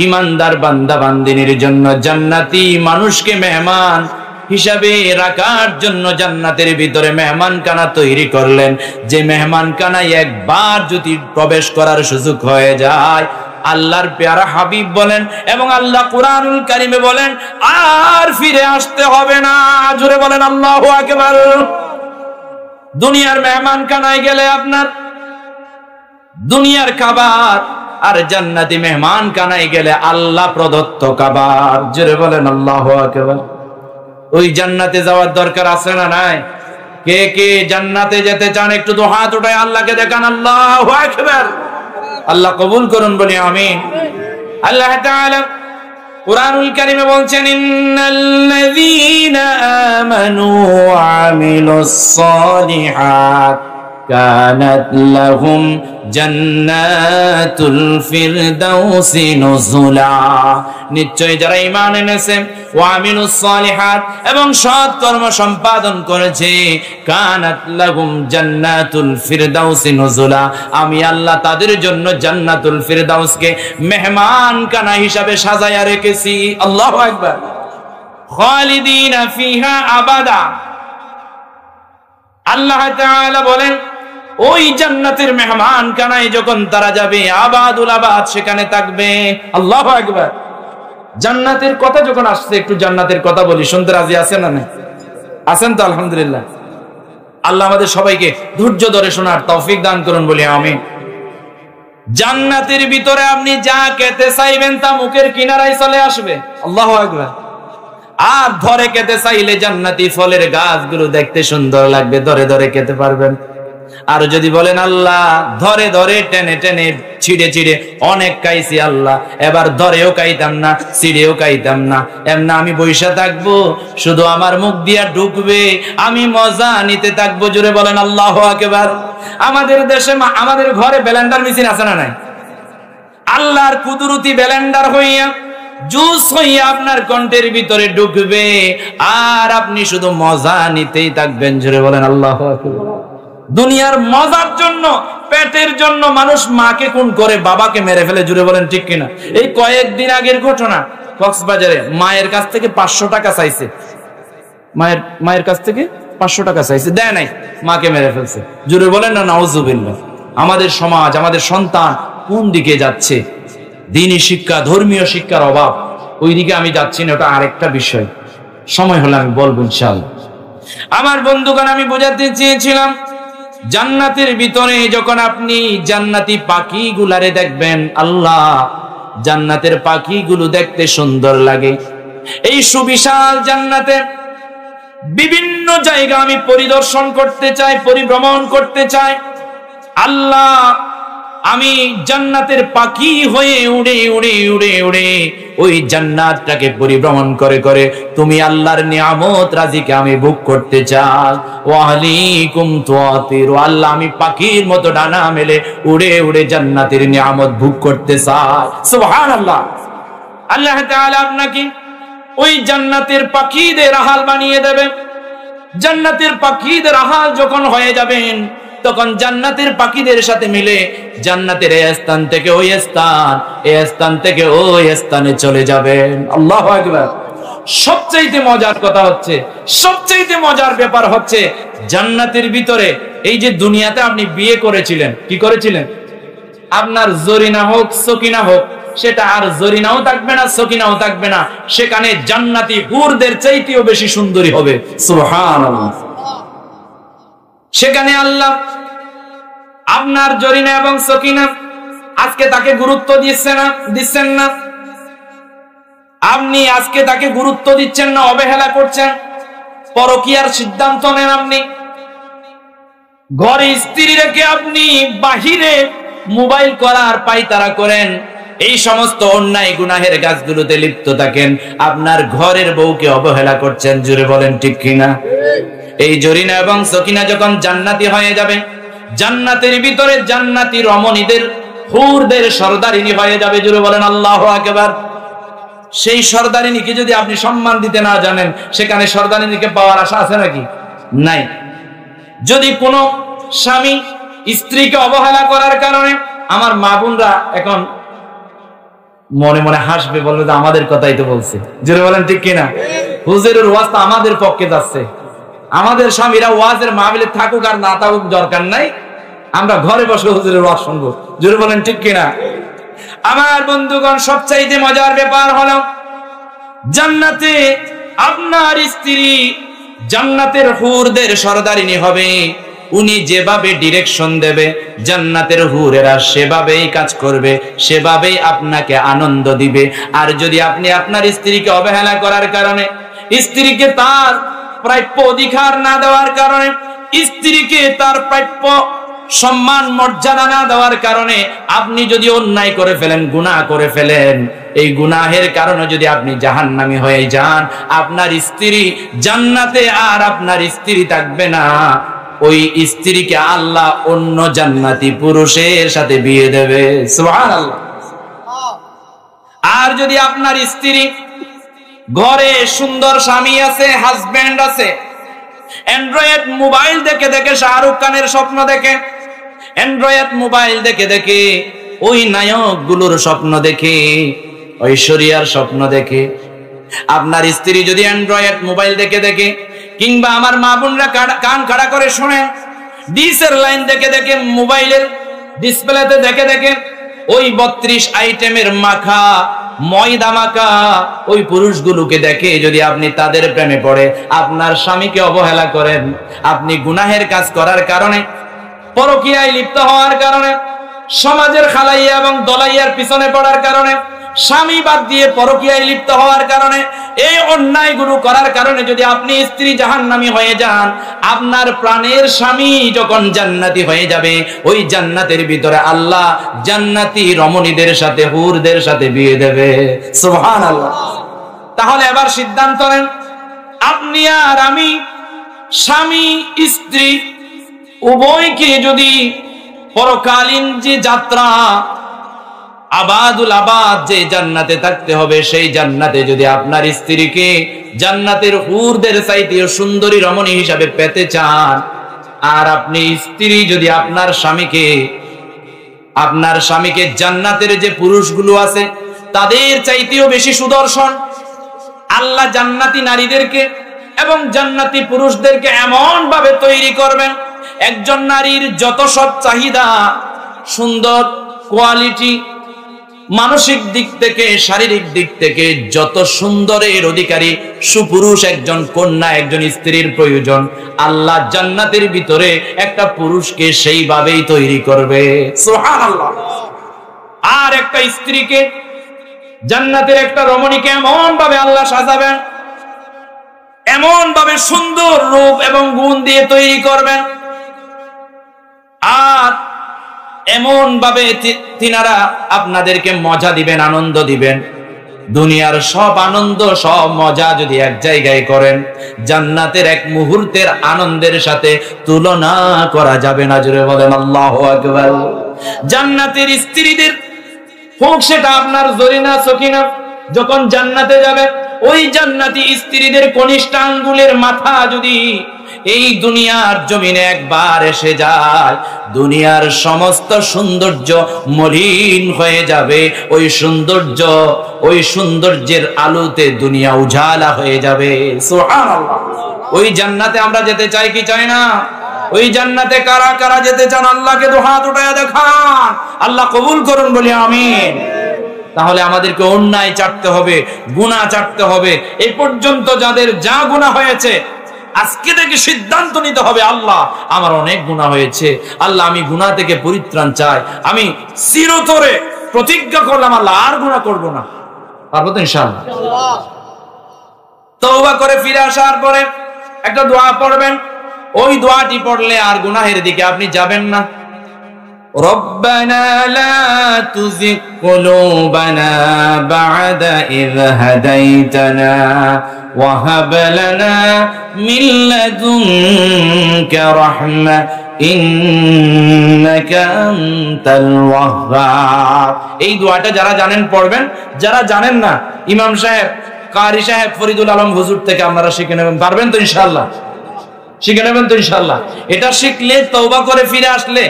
ইমানদার বান্দা বান্দিনীর জন্য, জান্নাতি মানুষকে মেহমান হিসাবে রাখার জন্য জান্নাতের ভিতরে মেহমান খানা তৈরি করলেন, যে মেহমান খানায় একবার যদি প্রবেশ করার সুযোগ হয়ে যায়, আল্লাহর প্যারা হাবিব বলেন এবং আল্লাহ কুরআনুল কারীমে বলেন, আর ফিরে আসতে হবে না, জোরে বলেন আল্লাহু আকবার। দুনিয়ার মেহমান খানায় গেলে আপনার দুনিয়ার খাবার, আর জান্নাতি মেহমান খানায় গেলে আল্লাহ প্রদত্ত খাবার, জোরে বলেন আল্লাহু আকবার। ওই জান্নাতে যাওয়ার দরকার আছে না নাই? কে কে জান্নাতে যেতে চান একটু তো হাত উঠায় আল্লাহকে দেখান, আল্লাহু আকবার। আল্লাহ কবুল করুন, বলি আমিন। আল্লাহ তাআলা কুরআনুল কারীমে বলছেন, ইন্নাল্লাযীনা আমানু ওয়া আমিলুস সালিহাত কানাত লাহুম জান্নাতুল ফিরদাউসি নুজুলা। নিশ্চয় যারা ঈমান এনেছে, ওয়া আমিলুস সালিহাত, এবং সৎ কর্ম সম্পাদন করেছে, কানাত লাহুম জান্নাতুল ফিরদাউসি নুজুলা, আমি আল্লাহ তাদের জন্য জান্নাতুল ফিরদাউসকে মেহমানখানা হিসাবে সাজায়া রেখেছি। আল্লাহু আকবার। খালিদিনা ফিহা আবাদা। আল্লাহ তাআলা বলেন, ওই জান্নাতের মেহমান খানায় যখন তারা যাবে আবাদুল আবাদ সেখানে থাকবে। আল্লাহু আকবার। জান্নাতের কথা যখন আসছে একটু জান্নাতের কথা বলি, শুনতে রাজি আছেন না? আছেন তো? আলহামদুলিল্লাহ। আল্লাহ আমাদের সবাইকে ধৈর্য ধরে শোনার তৌফিক দান করুন, বলি আমিন। জান্নাতের ভিতরে আপনি যা খেতে চাইবেন তা মুখের কিনারায় চলে আসবে। আল্লাহু আকবার। আর ধরে খেতে চাইলে জান্নাতি ফলের গাছগুলো দেখতে সুন্দর লাগবে, ধরে ধরে খেতে পারবেন। আর যদি বলেন আল্লাহ ধরে ধরে টেনে টেনে ছিঁড়ে ছিঁড়ে অনেক খাইছি আল্লাহ, এবার ধরেও খাইতাম না ছিঁড়েও খাইতাম না, এমনা আমি বৈশা থাকবো, শুধু আমার মুখ দিয়া ঢুকবে, আমি মজা নিতে থাকবো। জুড়ে বলেন আল্লাহু আকবার। আমাদের দেশে আমাদের ঘরে ব্লেন্ডার মেশিন আছে না নাই? আল্লাহর কুদরতি ব্লেন্ডার হইয়া জুস হইয়া আপনার কণ্ঠের ভিতরে ঢুকবে, আর আপনি শুধু মজা নিতেই থাকবেন। জুড়ে বলেন আল্লাহু আকবার। দুনিয়ার মজার জন্য, পেটের জন্য মানুষ মাকে খুন করে, বাবাকে মেরে ফেলে। জুড়ে বলেন ঠিক কিনা? এই কয়েকদিন আগের ঘটনা, কক্সবাজারে মায়ের কাছ থেকে 500 টাকা চাইছে, মায়ের কাছ থেকে 500 টাকা চাইছে, দেয় নাই, মাকে মেরে ফেলছে। জুড়ে বলেন না নাউজুবিল্লাহ। আমাদের সমাজ, আমাদের সন্তান কোন দিকে যাচ্ছে? দ্বীনি শিক্ষা, ধর্মীয় শিক্ষার অভাব, ওই দিকে আমি যাচ্ছি না, ওটা আরেকটা বিষয়, সময় হলে আমি বলবো ইনশাআল্লাহ। আমার বন্ধুগণ, আমি বোঝাতে চেয়েছিলাম জান্নাতের ভিতরে যখন আপনি জান্নাতি পাখিগুলারে দেখবেন, আল্লাহ জান্নাতের পাখিগুলো দেখতে সুন্দর লাগে। এই সুবিশাল জান্নাতে বিভিন্ন জায়গা আমি পরিদর্শন করতে চাই, পরিভ্রমণ করতে চাই। আল্লাহ আমি জান্নাতের পাখি হয়ে উড়ে উড়ে উড়ে উড়ে ওই জান্নাতটাকে পরিভ্রমণ করে করে তুমি আল্লাহর নিয়ামত রাজিকে আমি ভোগ করতে চাই। ওয়া আলাইকুম তুআতিরু, আল্লাহ আমি পাখির মতো ডানা মেলে উড়ে উড়ে জান্নাতের নিয়ামত ভোগ করতে চাই। সুবহানাল্লাহ। আল্লাহ তাআলা আপনাকে ওই জান্নাতের পাখিদের আহাল বানিয়ে দেবে। জান্নাতের পাখিদের আহাল যখন হয়ে যাবেন, তখন জান্নাতের পাখিদের সাথে মিলে জান্নাতের এই স্থান থেকে ওই স্থান, এই স্থান থেকে ওই স্থানে চলে যাবেন। আল্লাহু আকবার। সবচেয়ে মজার কথা হচ্ছে, সবচেয়ে মজার ব্যাপার হচ্ছে জান্নাতের ভিতরে এই যে দুনিয়াতে আপনি বিয়ে করেছিলেন, কি করেছিলেন? আপনার জরিনা হোক সকিনা হোক, সেটা আর জরিনাও থাকবে না, সকিনাও থাকবে না, সেখানে জান্নাতি হুরদের চাইতেও বেশি সুন্দরী হবে। সুবহানাল্লাহ। সেখানে আল্লাহ আপনার জরিনা এবং সকিনা আজকে তাকে গুরুত্ব দিচ্ছেন না, আপনি আজকে তাকে গুরুত্ব দিচ্ছেন না, অবহেলা করছেন, পরকীয়ার সিদ্ধান্ত নেন। আপনি ঘরে স্ত্রী রেখে আপনি বাহিরে মোবাইল করার পায়তারা করেন, এই সমস্ত অন্যায় গুনাহের কাজগুলোতে লিপ্ত থাকেন, আপনার ঘরের বউকে অবহেলা করছেন। জুড়ে বলেন ঠিক কিনা? এই জরিনা এবং সকিনা যখন জান্নাতি হয়ে যাবে, জান্নাতের ভিতরে জান্নাতি রমণীদের হুরদের সরদারিনী হয়ে যাবে। জুড়ে বলেন আল্লাহু আকবার। সেই সরদারিনীকে যদি আপনি সম্মান দিতে না জানেন, সেখানে সরদারিনীকে পাওয়ার আশা আছে নাকি? নাই। যদি কোনো স্বামী স্ত্রীকে অবহেলা করার কারণে, আমার মা বোনরা এখন মনে মনে হাসবে, বলবে যে আমাদের কথাই তো বলছে। জুড়ে বলেন ঠিক কিনা? হুজুরের ওয়াজ তো আমাদের পক্ষে যাচ্ছে, আমাদের স্বামীরা ওয়াজের মাহফিলে থাকুক আর না থাকুক দরকার নাই, আমরা ঘরে বসে হুজুরের ওয়াজ শুনবো। জুড়ে বলেন ঠিক কিনা? আমার বন্ধুগণ, সবচাইতে মজার ব্যাপার হলো জান্নাতে আপনার স্ত্রী জান্নাতের হুরদের সরদারিনী হবে। উনি যেভাবে ডিরেকশন দেবে, জান্নাতের হুরেরা সেভাবেই কাজ করবে, সেভাবেই আপনাকে আনন্দ দিবে। আর যদি আপনি আপনার স্ত্রীকে অবহেলা করার কারণে, স্ত্রীকে তার প্রাপ্য অধিকার না দেওয়ার কারণে, স্ত্রীকে তার প্রাপ্য সম্মান মর্যাদা না দেওয়ার কারণে আপনি যদি অন্যায় করে ফেলেন, গুনাহ করে ফেলেন, এই গুনাহের কারণে যদি আপনি জাহান্নামী হয়ে যান, আপনার স্ত্রী জান্নাতে আর আপনার স্ত্রী থাকবে না, ওই স্ত্রীকে আল্লাহ অন্য জান্নাতি পুরুষের সাথে বিয়ে দেবে। সুবহানাল্লাহ। আর যদি আপনার স্ত্রী ঘরে সুন্দর স্বামী আছে, হাজবেন্ড আছে, অ্যান্ড্রয়েড মোবাইল দেখে দেখে শাহরুখ খানের স্বপ্ন দেখে, অ্যান্ড্রয়েড মোবাইল দেখে দেখে ওই নায়ক গুলোর স্বপ্ন দেখে, ঐশ্বরিয়ার স্বপ্ন দেখে, আপনার স্ত্রী যদি অ্যান্ড্রয়েড মোবাইল দেখে দেখে, কিংবা আমার মা বোনরা কান খাড়া করে শোনেন, ডিসের লাইন দেখে দেখে, মোবাইলের ডিসপ্লেতে দেখে দেখে ওই 32 আইটেমের মাখা ময়দা মাখা ওই পুরুষগুলোকে দেখে যদি আপনি তাদের প্রেমে পড়ে, আপনার স্বামীকে অবহেলা করেন, আপনি গুনাহের কাজ করার কারণে, পরকীয়ায় লিপ্ত হওয়ার কারণে, সমাজের খালাইয়া এবং দলাইয়ার পিছনে পড়ার কারণে, স্বামী বাদ দিয়ে পরকীয়ায় লিপ্ত হওয়ার কারণে, এই অন্যায়গুলো করার কারণে যদি আপনি স্ত্রী জাহান্নামী হয়ে যান, আপনার প্রাণের স্বামী যখন জান্নাতি হয়ে যাবে, ওই জান্নাতের ভিতরে আল্লাহ জান্নাতি রমণীদের সাথে, হুরদের সাথে বিয়ে দেবে। সুবহানাল্লাহ। তাহলে এবার সিদ্ধান্ত নেন, আপনি আর আমি, স্বামী স্ত্রী উভয়কে যদি পরকালীন যে যাত্রা, আবাদুল আবাদ যে জান্নাতে থাকতে হবে, সেই জান্নাতে যদি আপনার স্ত্রীকে জান্নাতের হুরদের চাইতেও সুন্দরী রমণী হিসাবে পেতে চান, আর আপনি স্ত্রী যদি আপনার স্বামীকে জান্নাতের যে পুরুষগুলো আছে তাদের চাইতেও বেশি সুদর্শন, আল্লাহ জান্নাতি নারীদেরকে এবং জান্নাতি পুরুষদেরকে এমন ভাবে তৈরি করবেন, একজন নারীর যত সব চাহিদা, সুন্দর কোয়ালিটি, মানসিক দিক থেকে, শারীরিক দিক থেকে যত সুন্দরের অধিকারী সুপুরুষ একজন কন্যা, একজন স্ত্রীর প্রয়োজন, আল্লাহ জান্নাতের ভিতরে একটা পুরুষকে সেইভাবেই তৈরি করবে। সুবহানাল্লাহ। আর একটা স্ত্রীকে, জান্নাতের একটা রমণীকে এমন ভাবে আল্লাহ সাজাবেন, এমন ভাবে সুন্দর রূপ এবং গুণ দিয়ে তৈরি করবেন, আর এমন ভাবে তিনারা আপনাদেরকে মজা দিবেন, আনন্দ দিবেন। দুনিয়ার সব আনন্দ, সব মজা যদি এক জায়গায় করেন, জান্নাতের এক মুহূর্তের আনন্দের সাথে তুলনা করা যাবে না। জোরে বলেন আল্লাহু আকবার। জান্নাতের স্ত্রীদের হোক সেটা আপনার জরিনা, সকিনা, যখন জান্নাতে যাবে, ওই জান্নাতি স্ত্রীদের কনিষ্ঠ আঙ্গুলের মাথা যদি এই দুনিয়ার জমিনে একবার এসে যায়, দুনিয়ার সমস্ত সৌন্দর্য মলিন হয়ে যাবে। ওই সৌন্দর্যের আলোতে দুনিয়া উজালা হয়ে যাবে। সুবহানাল্লাহ। ওই জান্নাতে আমরা যেতে চাই কি চাই না? ওই জান্নাতে কারা কারা যেতে চান? আল্লাহকে দুহাত উঠায়া দেখান, আল্লাহ কবুল করুন বলি আমিন। তাহলে আমাদেরকে অন্যায় চাটতে হবে, গুনাহ চাটতে হবে। এই পর্যন্ত যাদের যা গুনাহ হয়েছে, আজকে থেকে সিদ্ধান্ত নিতে হবে, আল্লাহ আমার অনেক গুনাহ হয়েছে, আল্লাহ আমি গুনাহ থেকে পরিত্রাণ চাই। আমি চিরতরে প্রতিজ্ঞা করলাম আল্লাহ আর গুনাহ করব না। পারবো তো ইনশাআল্লাহ? তওবা করে ফিরে আসার পরে একটা দোয়া পড়বেন, ওই দোয়াটি পড়লে আর গুনাহের দিকে আপনি যাবেন না। রব্বানা লা তুযিগ কুলুবানা বা'দা ইয হাদাইতানা ওয়া হাব লানা মিন লাদুনকা রাহমা ইন্নাকা আনতাল ওয়াহ্হাব। এই দোয়াটা যারা জানেন পড়বেন, যারা জানেন না ইমাম সাহেব, কারি সাহেব ফরিদুল আলম হুজুর থেকে আপনারা শিখে নেবেন। পারবেন তো ইনশাআল্লাহ? শিখে নেবেন তো ইনশাআল্লাহ? এটা শিখলে, তওবা করে ফিরে আসলে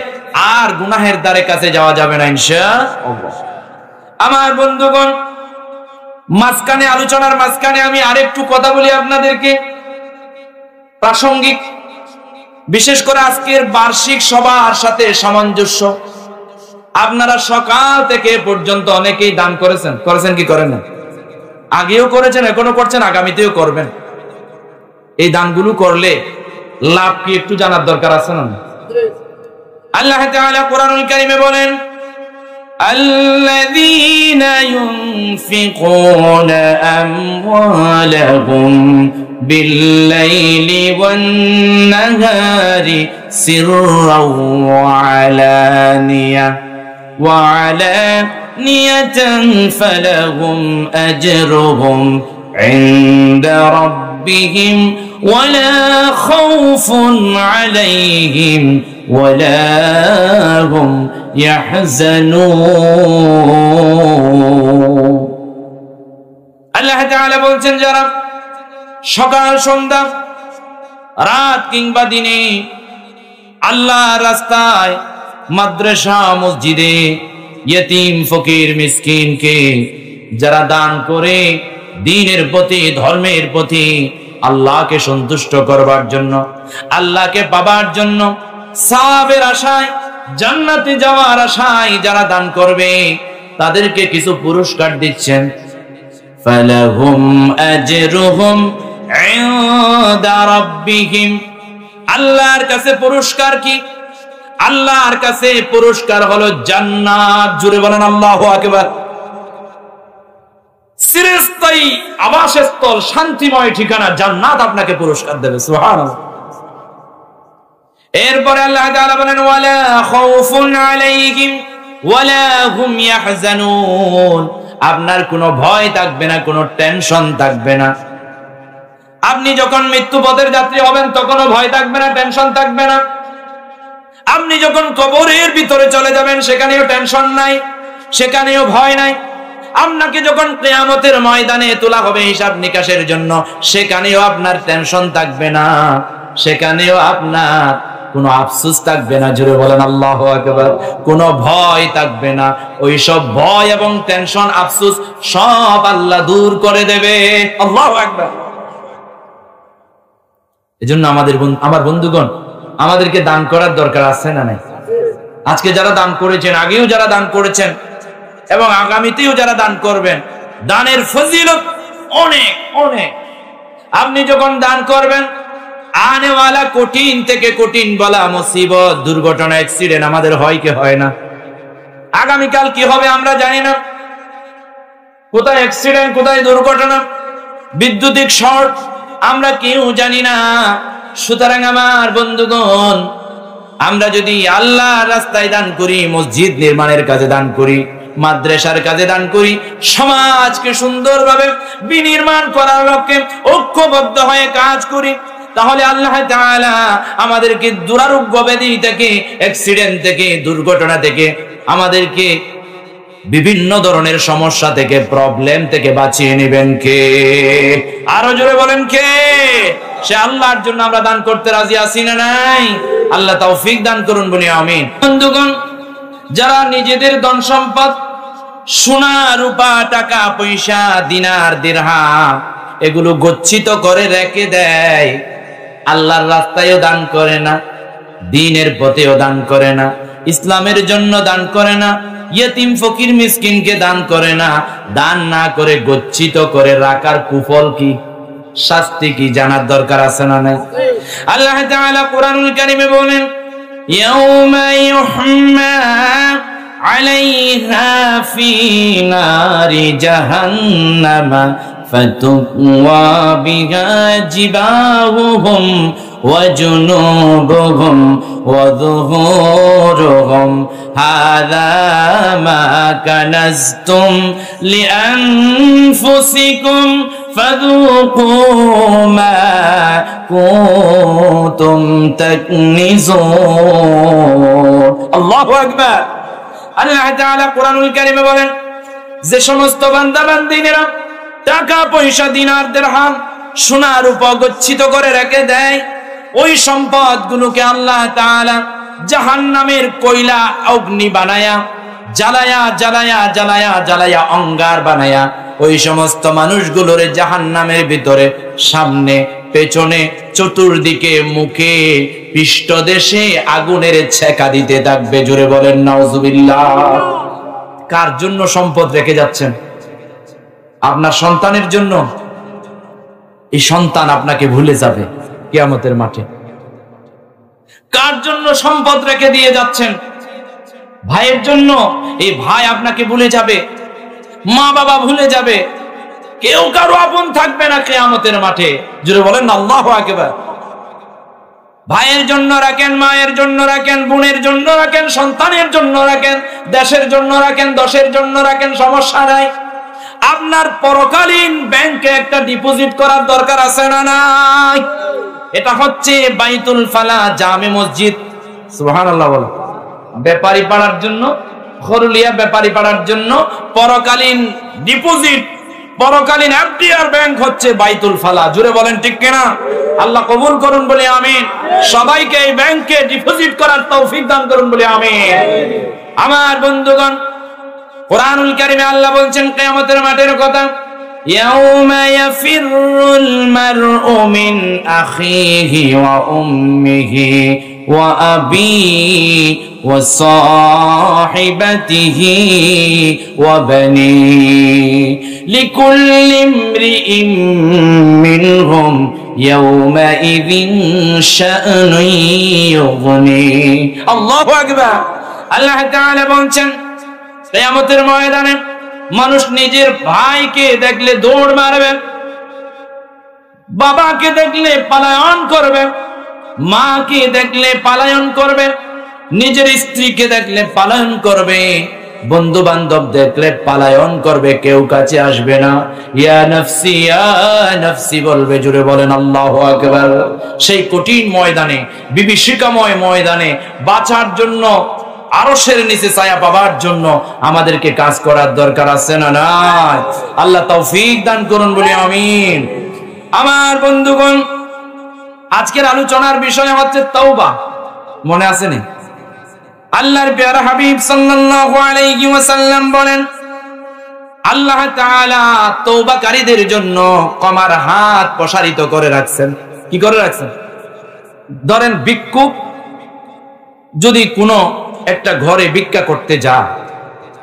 আর গুনাহের দ্বারে কাছে যাওয়া যাবে না ইনশাআল্লাহ। আমার বন্ধুগণ, মাঝখানে, আলোচনার মাঝখানে আমি আরেকটু কথা বলি আপনাদেরকে, প্রাসঙ্গিক, বিশেষ করে আজকের বার্ষিক সবার সাথে সামঞ্জস্য। আপনারা সকাল থেকে পর্যন্ত অনেকেই দান করেছেন কি করেন না? আগেও করেছেন, এখনো করছেন, আগামীতেও করবেন। এই দানগুলো করলে লাভ কি একটু জানার দরকার আছে না? আল্লাহ তাআলা কোরআনুল কারীমে বলেন, আল্লাযীনা ইউনফিকুনা আমওয়ালাহুম বিল-লাইলি ওয়ান-নাহারি সিররাও ওয়া আলানিয়াতান ফালাহুম আজরুহুম ইনদা রাব্বিহিম ওয়ালা খাউফুন আলাইহিম ওয়ালা হুম ইয়াহজানুন। আল্লাহ তাআলা বলছেন, যারা সকাল সন্ধ্যা, রাত কিংবা দিনে আল্লাহর রাস্তায়, মাদ্রাসা, মসজিদে ইয়েতিম, ফকির, মিসকিনকে যারা দান করে দ্বীনের প্রতি, ধর্মের প্রতি, আল্লাহকে সন্তুষ্ট করবার জন্য, আল্লাহকে পাবার জন্য, সওয়াবের আশায়, জান্নাতে যাওয়ার আশায় যারা দান করবে তাদেরকে কিছু পুরস্কার দিচ্ছেন। ফালাহুম আজরুহুম ইনদা রাব্বিহিম। আল্লাহর কাছে পুরস্কার কি? আল্লাহর কাছে পুরস্কার হলো জান্নাত। জোরে বলেন আল্লাহু আকবার। চিরস্থায়ী আবাসস্থল, শান্তিময় ঠিকানা জান্নাত আপনাকে পুরস্কার দেবে। সুবহানাল্লাহ। এরপরে আল্লাহ তাআলা বলেন ওয়ালা খাউফুন আলাইহিম ওয়ালা হুম ইয়াহজানুন। আপনার কোনো ভয় থাকবে না, কোনো টেনশন থাকবে না। আপনি যখন মৃত্যু পথের যাত্রী হবেন তখনও ভয় থাকবে না, টেনশন থাকবে না। আপনি যখন কবরের ভিতরে চলে যাবেন সেখানেও টেনশন নাই, সেখানেও ভয় নাই। আপনাকে যখন কিয়ামতের ময়দানে তোলা হবে হিসাব নিকাশের জন্য, সেখানেও আপনার টেনশন থাকবে না, সেখানেও আপনার কোনো আফসোস থাকবে না। জোরে বলেন আল্লাহু আকবার। কোনো ভয় থাকবে না। ওই সব ভয় এবং টেনশন, আফসোস সব আল্লাহ দূর করে দেবে। আল্লাহু আকবার। এজন্য আমার বন্ধুগণ, আমাদেরকে দান করার দরকার আছে না নাই? আজকে যারা দান করেছেন, আগেও যারা দান করেছেন এবং আগামীতেও যারা দান করবেন, দানের ফজিলত অনেক অনেক। আপনি যখন দান করবেন, আনেওয়ালা কঠিন থেকে কঠিন বলা মুসিবত, দুর্ঘটনা, অ্যাক্সিডেন্ট আমাদের হয় কি হয় না? আগামীকাল কি হবে আমরা জানি না। কোথায় অ্যাক্সিডেন্ট, কোথায় দুর্ঘটনা, বিদ্যুতিক শর্ট আমরা কেউ জানি না। সুতরাং আমার বন্ধুগণ, আমরা যদি আল্লাহর রাস্তায় দান করি, মসজিদ নির্মাণের কাজে দান করি, মাদ্রাসার কাজে দান করি, সমাজকে সুন্দরভাবে বিনির্মাণ করার লক্ষ্যে ঐক্যবদ্ধ হয়ে কাজ করি, তাহলে আল্লাহ তাআলা আমাদেরকে দুরারোগ্য ব্যাধি থেকে, অ্যাক্সিডেন্ট থেকে, দুর্ঘটনা থেকে, আমাদেরকে বিভিন্ন ধরনের সমস্যা থেকে, প্রবলেম থেকে বাঁচিয়ে নেবেন কে? আরো জোরে বলেন কে? সে আল্লাহর জন্য আমরা দান করতে রাজি আছি না নাই? আল্লাহ তৌফিক দান করুন, বলি আমিন। বন্ধুগণ, যারা নিজেদের ধন সম্পদ, সোনা রূপা, টাকা পয়সা, দিনার দিরহাম এগুলো গচ্ছিত করে রেখে দেয়, আল্লাহর রাস্তায়ও দান করে না, দ্বীনের পথেও দান করে না, ইসলামের জন্য দান করে না, ইয়েতিম ফকির মিসকিনকে দান করে না, দান না করে গচ্ছিত করে রাখার কুফল কি, শাস্তি কি জানার দরকার আছে না নাই? আল্লাহ তাআলা কুরআনুল কারীমে বলেন ইয়াউমা ইউহমা আলাইহা ফি নারি জাহান্নামা ফাতুওয়া বিহা জিবাহুহুম ওয়া জুনুবুহুম ওয়া যুহুরুহুম হাযা মা কানাজতুম লিআনফুসিকুম ফাযুকু মা কুনতুম তাকনিজুন। আল্লাহু আকবার। আল্লাহ তাআলা কুরআনুল কারীমে বলেন, যে সমস্ত বান্দা বান্দিনেরা টাকা পয়সা, দিনার দিরহাম, সোনা রূপা গচ্ছিত করে রেখে দেয়, ওই সম্পদগুলোকে আল্লাহ তাআলা জাহান্নামের কয়লা, অগ্নি বানায়া, জ্বালায়া জ্বালায়া জ্বালায়া জ্বালায়া অঙ্গার বানায়া ওই সমস্ত মানুষগুলোর জাহান্নামের ভিতরে সামনে, পেছনে, চতুর্দিকে, মুখে, পৃষ্ঠদেশে আগুনের ছেকা দিতে থাকবে। জোরে বলেন নাউজুবিল্লাহ। কার জন্য সম্পদ রেখে যাচ্ছেন? আপনার সন্তানের জন্য। এই সন্তান আপনাকে ভুলে যাবে কিয়ামতের মাঠে। কার জন্য সম্পদ রেখে দিয়ে যাচ্ছেন? ভাইয়ের জন্য। এই ভাই আপনাকে ভুলে যাবে, মা বাবা ভুলে যাবে, কেউ কারো আপন থাকবে না কিয়ামতের মাঠে। জোরে বলেন আল্লাহু আকবার। ভাইয়ের জন্য রাখেন, মায়ের জন্য রাখেন, বোনের জন্য রাখেন, সন্তানের জন্য রাখেন, দেশের জন্য রাখেন, দশের জন্য রাখেন, সমস্যা নাই। আপনার পরকালীন ব্যাংকে একটা ডিপোজিট করার দরকার আছে না নাই? এটা হচ্ছে বাইতুল ফালা জামে মসজিদ। সুবহানাল্লাহ বলো। ব্যাপারী পাড়ার জন্য, খরুলিয়া ব্যাপারী পাড়ার জন্য পরকালীন ডিপোজিট, পরকালীন এফডিআর ব্যাংক হচ্ছে বাইতুল ফালা। জুড়ে বলেন ঠিক কিনা? আল্লাহ কবুল করুন বলে আমিন। সবাইকে এই ব্যাংকে ডিপোজিট করার তৌফিক দান করুন বলে আমিন। আমার বন্ধুগণ, কুরআনুল কারীমে আল্লাহ বলছেন কিয়ামতের মাঠের কথা, ইয়াউমা ইয়াফিরুল মারউ মিন আখিহি ওয়া উম্মিহি وأبي وصاحبته وبنيه لكل امرئ منهم يومئذ شأن يغنيه আল্লাহু আকবার। আল্লাহ তাআলা বলেন কিয়ামতের ময়দানে মানুষ নিজের ভাইকে দেখলে দৌড় মারবে, বাবাকে দেখলে পলায়ন করবে, মাকে দেখলে পলায়ন করবে, নিজের স্ত্রীকে দেখলে পলায়ন করবে, বন্ধু বান্ধব দেখলে পলায়ন করবে, কেউ কাছে আসবে না। ইয়া নফসি বলবে, জুড়ে বলেন আল্লাহু আকবার। সেই কঠিন ময়দানে, বিভীষিকাময় ময়দানে বাঁচার জন্য, আরশের নিচে ছায়া পাবার জন্য আমাদেরকে কাজ করার দরকার আছে না নাই? আল্লাহ তৌফিক দান করুন, বলি আমিন। আমার বন্ধুগণ, আজকের আলোচনার বিষয় হচ্ছে তওবা। মনে আছে নি? আল্লাহর প্যারা হাবিব সাল্লাল্লাহু আলাইহি ওয়াসাল্লাম বলেন, আল্লাহ তাআলা তওবাকারীদের জন্য ক্ষমার হাত প্রসারিত করে রাখছেন। কি করে রাখছেন? ধরেন ভিক্ষুক যদি কোনো একটা ঘরে ভিক্ষা করতে যায়,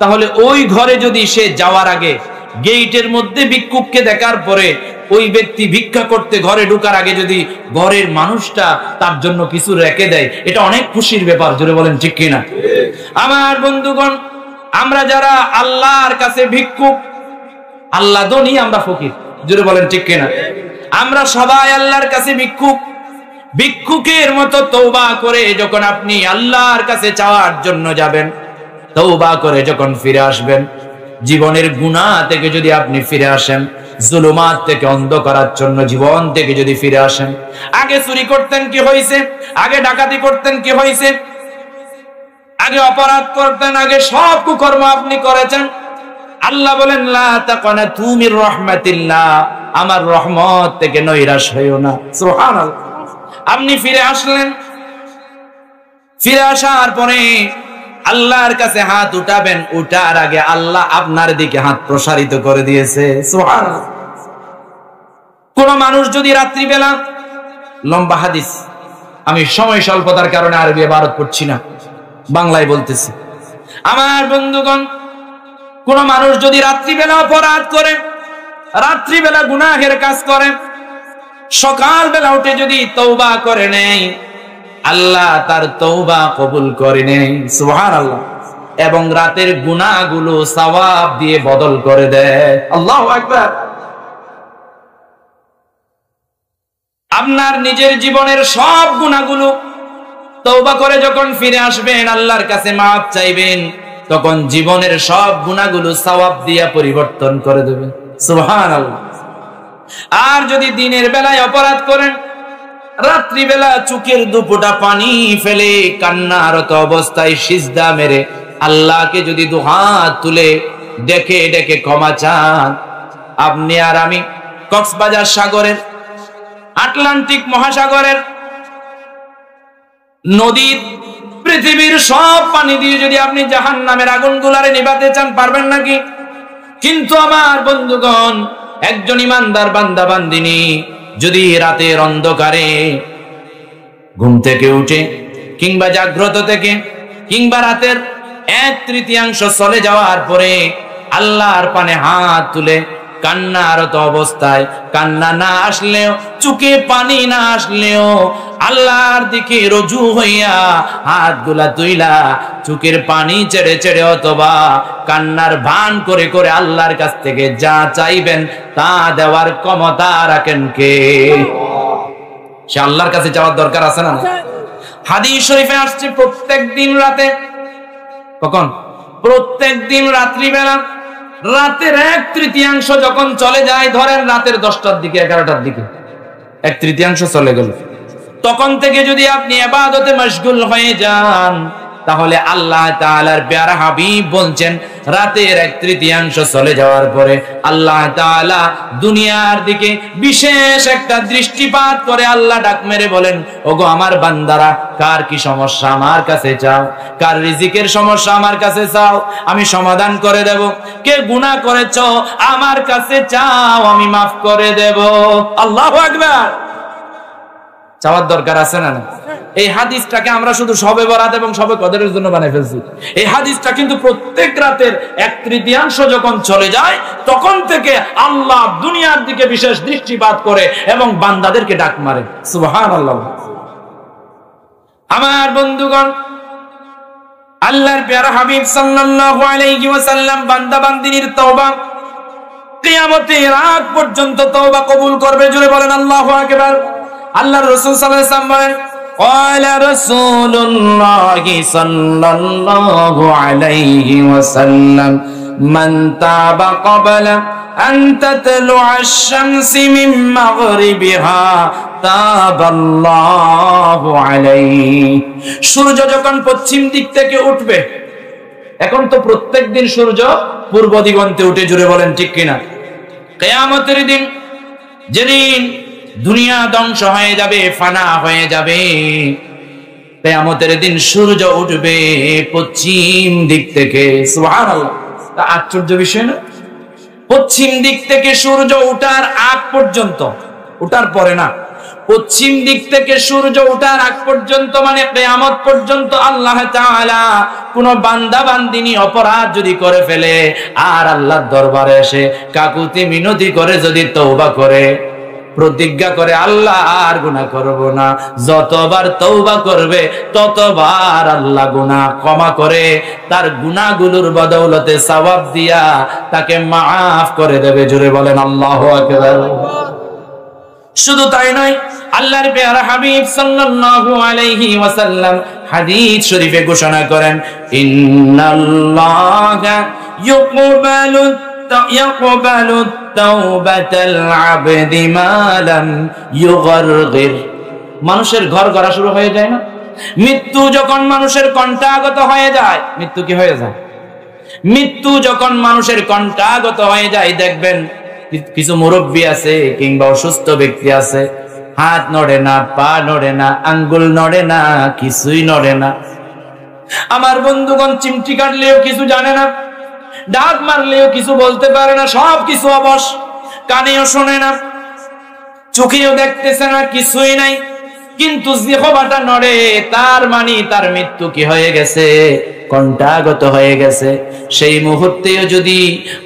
তাহলে ওই ঘরে যদি সে যাওয়ার আগে গেটের মধ্যে ভিক্ষুককে দেখার পরে ওই ব্যক্তি ভিক্ষা করতে ঘরে ঢোকার আগে যদি ঘরের মানুষটা তার জন্য কিছু রেখে দেয়, এটা অনেক খুশির ব্যাপার। জোরে বলেন ঠিক কিনা? আমার বন্ধুগণ, আমরা যারা আল্লাহর কাছে ভিক্ষুক, আল্লাহ ধনী, আমরা ফকির। জোরে বলেন ঠিক কিনা? আমরা সবাই আল্লাহর কাছে ভিক্ষুক। ভিক্ষুকের মতো তওবা করে যখন আপনি আল্লাহর কাছে চাওয়ার জন্য যাবেন, তওবা করে যখন ফিরে আসবেন, জীবনের গুনাহ থেকে যদি আপনি ফিরে আসেন, জুলুমাত থেকে, অন্ধকারাচ্ছন্ন জীবন থেকে যদি ফিরে আসেন, আগে চুরি করতেন কি হয়েছে, আগে ডাকাতি করতেন কি হয়েছে, আগে অপরাধ করতেন, আগে সব কুকর্ম আপনি করেছেন, আল্লাহ বলেন লা তাকনাতু মির রাহমাতিল্লাহ, আমার রহমত থেকে নৈরাশ হইও না। সুবহানাল্লাহ। আপনি ফিরে আসলেন, ফিরে আসার পরে আল্লাহর কাছে হাত উঠাবেন, উঠার আগে আল্লাহ আপনার দিকে হাত প্রসারিত করে দিয়েছে। সুবহানাল্লাহ। কোন মানুষ যদি রাত্রিবেলা, লম্বা হাদিস, আমি সময় স্বল্পতার কারণে আরবি ইবারত পড়ছি না, বাংলায় বলতেছি। আমার বন্ধুগণ, কোন মানুষ যদি রাত্রিবেলা অপরাধ করে, রাত্রিবেলা গুনাহের কাজ করে, সকালবেলা উঠে যদি তওবা করে নেয়, আল্লাহ তার তওবা কবুল করে নেয়। সুবহানাল্লাহ। এবং রাতের গুনাহগুলো সওয়াব দিয়ে বদল করে দেয়। আল্লাহু আকবার। আপনার নিজের জীবনের সব গুনাহগুলো তওবা করে যখন ফিরে আসবেন, আল্লাহর কাছে মাফ চাইবেন, তখন জীবনের সব গুনাহগুলো সওয়াব দিয়ে পরিবর্তন করে দেবেন। সুবহানাল্লাহ। আর যদি দিনের বেলায় অপরাধ করেন, রাত্রিবেলা চোখের দুপোটা পানি ফেলে কান্নারত অবস্থায় সিজদা মেরে আল্লাহকে যদি দুহাত তুলে ডেকে ডেকে ক্ষমা চান, আপনি আর আমি কক্সবাজার সাগরের, আটলান্টিক মহাসাগরের, নদীর, পৃথিবীর সব পানি দিয়ে যদি আপনি জাহান্নামের আগুনগুলারে নিভাতে চান, পারবেন নাকি? কিন্তু আমার বন্ধুগণ, একজন ইমানদার বান্দা বান্দিনী যদি রাতের অন্ধকারে ঘুম থেকে উঠে, কিংবা জাগ্রত থেকে, কিংবা রাতের 1/3 চলে যাওয়ার পরে আল্লাহর পানে হাত তুলে কান্নারত অবস্থায়, কান্না না আসলেও, চোখে পানি না আসলেও, আল্লাহর দিকে রুজু হইয়া হাতগুলা তুইলা চোখের পানি ছেড়ে ছেড়ে অথবা কান্নার ভান করে করে আল্লাহর কাছ থেকে যা চাইবেন তা দেওয়ার ক্ষমতা রাখেন কে? সে আল্লাহর কাছে যাওয়ার দরকার আছে না? হাদিস শরীফে আসছে প্রত্যেক দিন রাতে, কখন? প্রত্যেক দিন রাত্রিবেলা, রাতের 1/3 যখন চলে যায়, ধরেন রাতের 10টার দিকে, 11টার দিকে 1/3 চলে গেল, তখন থেকে যদি আপনি ইবাদতে মশগুল হয়ে যান, তাহলে আল্লাহ তাআলার প্যারা হাবিব বলছেন, রাতের 1/3 চলে যাওয়ার পরে আল্লাহ তাআলা দুনিয়ার দিকে বিশেষ একটা দৃষ্টিপাত করে আল্লাহ ডাক মেরে বলেন, ওগো আমার বান্দারা, কার কি সমস্যা আমার কাছে চাও, কার রিজিকের সমস্যা আমার কাছে চাও, আমি সমাধান করে দেব। কে গুনাহ করেছো আমার কাছে চাও, আমি মাফ করে দেব। আল্লাহু আকবার। চাওয়ার দরকার আছে না? এই হাদিসটাকে আমরা শুধু শবে বরাত এবং শবে কদরের জন্য বানাই ফেলছি। এই হাদিসটা কিন্তু প্রত্যেক রাতের 1/3 যখন চলে যায় তখন থেকে আল্লাহ দুনিয়ার দিকে বিশেষ দৃষ্টিপাত করে এবং বান্দাদেরকে ডাক মারে। সুবহানাল্লাহ। আমার বন্ধুগণ, আল্লাহর প্যারা হাবিব সাল্লাল্লাহু আলাইহি ওয়াসাল্লাম বান্দা বান্দিনীর তওবা কিয়ামতের আগ পর্যন্ত তওবা কবুল করবে। জোরে বলেন আল্লাহু আকবার। আল্লাহর রাসূল সাল্লাল্লাহু আলাইহি ওয়াসাল্লাম বলেন, قال رسول الله صلى الله عليه وسلم من تاب قبل أن تطلع الشمس من مغربها تاب الله عليه। সূর্য যখন পশ্চিম দিক থেকে উঠবে, এখন তো প্রত্যেক দিন সূর্য পূর্ব দিগন্তে উঠে, জুড়ে বলেন ঠিক কিনা? কিয়ামতের দিন যেদিন দুনিয়া ধ্বংস হয়ে যাবে, ফানা হয়ে যাবে, কিয়ামতের দিন সূর্য উঠবে পশ্চিম দিক থেকে। সুবহানাল্লাহ। তা আশ্চর্য বিষয় না? পশ্চিম দিক থেকে সূর্য ওঠার আগ পর্যন্ত, ওঠার পরে না, পশ্চিম দিক থেকে সূর্য ওঠার আগ পর্যন্ত মানে কিয়ামত পর্যন্ত আল্লাহ তাআলা কোন বান্দা বান্দিনী অপরাধ যদি করে ফেলে আর আল্লাহর দরবারে এসে কাকুতি মিনতি করে যদি তওবা করে, প্রতিজ্ঞা করে আল্লাহ আর গুনাহ করব না, যতবার তওবা করবে ততবার আল্লাহ গুনাহ ক্ষমা করে তার গুনাহগুলোর বদৌলতে সওয়াব দিয়া তাকে maaf করে দেবে। জোরে বলেন আল্লাহু আকবার। শুধু তাই নয়, আল্লাহর প্যারা হাবিব সাল্লাল্লাহু আলাইহি ওয়াসাল্লাম হাদিস শরীফে ঘোষণা করেন, ইন্নাল্লাহা ইয়াকবালু তাওবাতাল আবদি মা লাম ইউগারগির। মানুষের ঘর গড়া শুরু হয়ে যায় না? মৃত্যু যখন মানুষের কণ্ঠাগত হয়ে যায়, মৃত্যু কি হয়ে যায়? মৃত্যু যখন মানুষের কণ্ঠাগত হয়ে যায়, দেখবেন কিছু মুরব্বী আছে কিংবা অসুস্থ ব্যক্তি আছে, হাত নড়ে না, পা নড়ে না, আঙ্গুল নড়ে না, কিছুই নড়ে না। আমার বন্ধুগণ, চিমটি কাটলেও কিছু জানে না, ডাক মারলেও কিছু বলতে পারে না, সব কিছু অবশ, কানেও শোনে না, চোখেও দেখতেছে না, কিছুই নাই, কিন্তু জিহ্বাটা নড়ে, তার মানে তার মৃত্যু কি হয়ে গেছে? কণ্ঠাগত হয়ে গেছে। সেই মুহূর্তেও যদি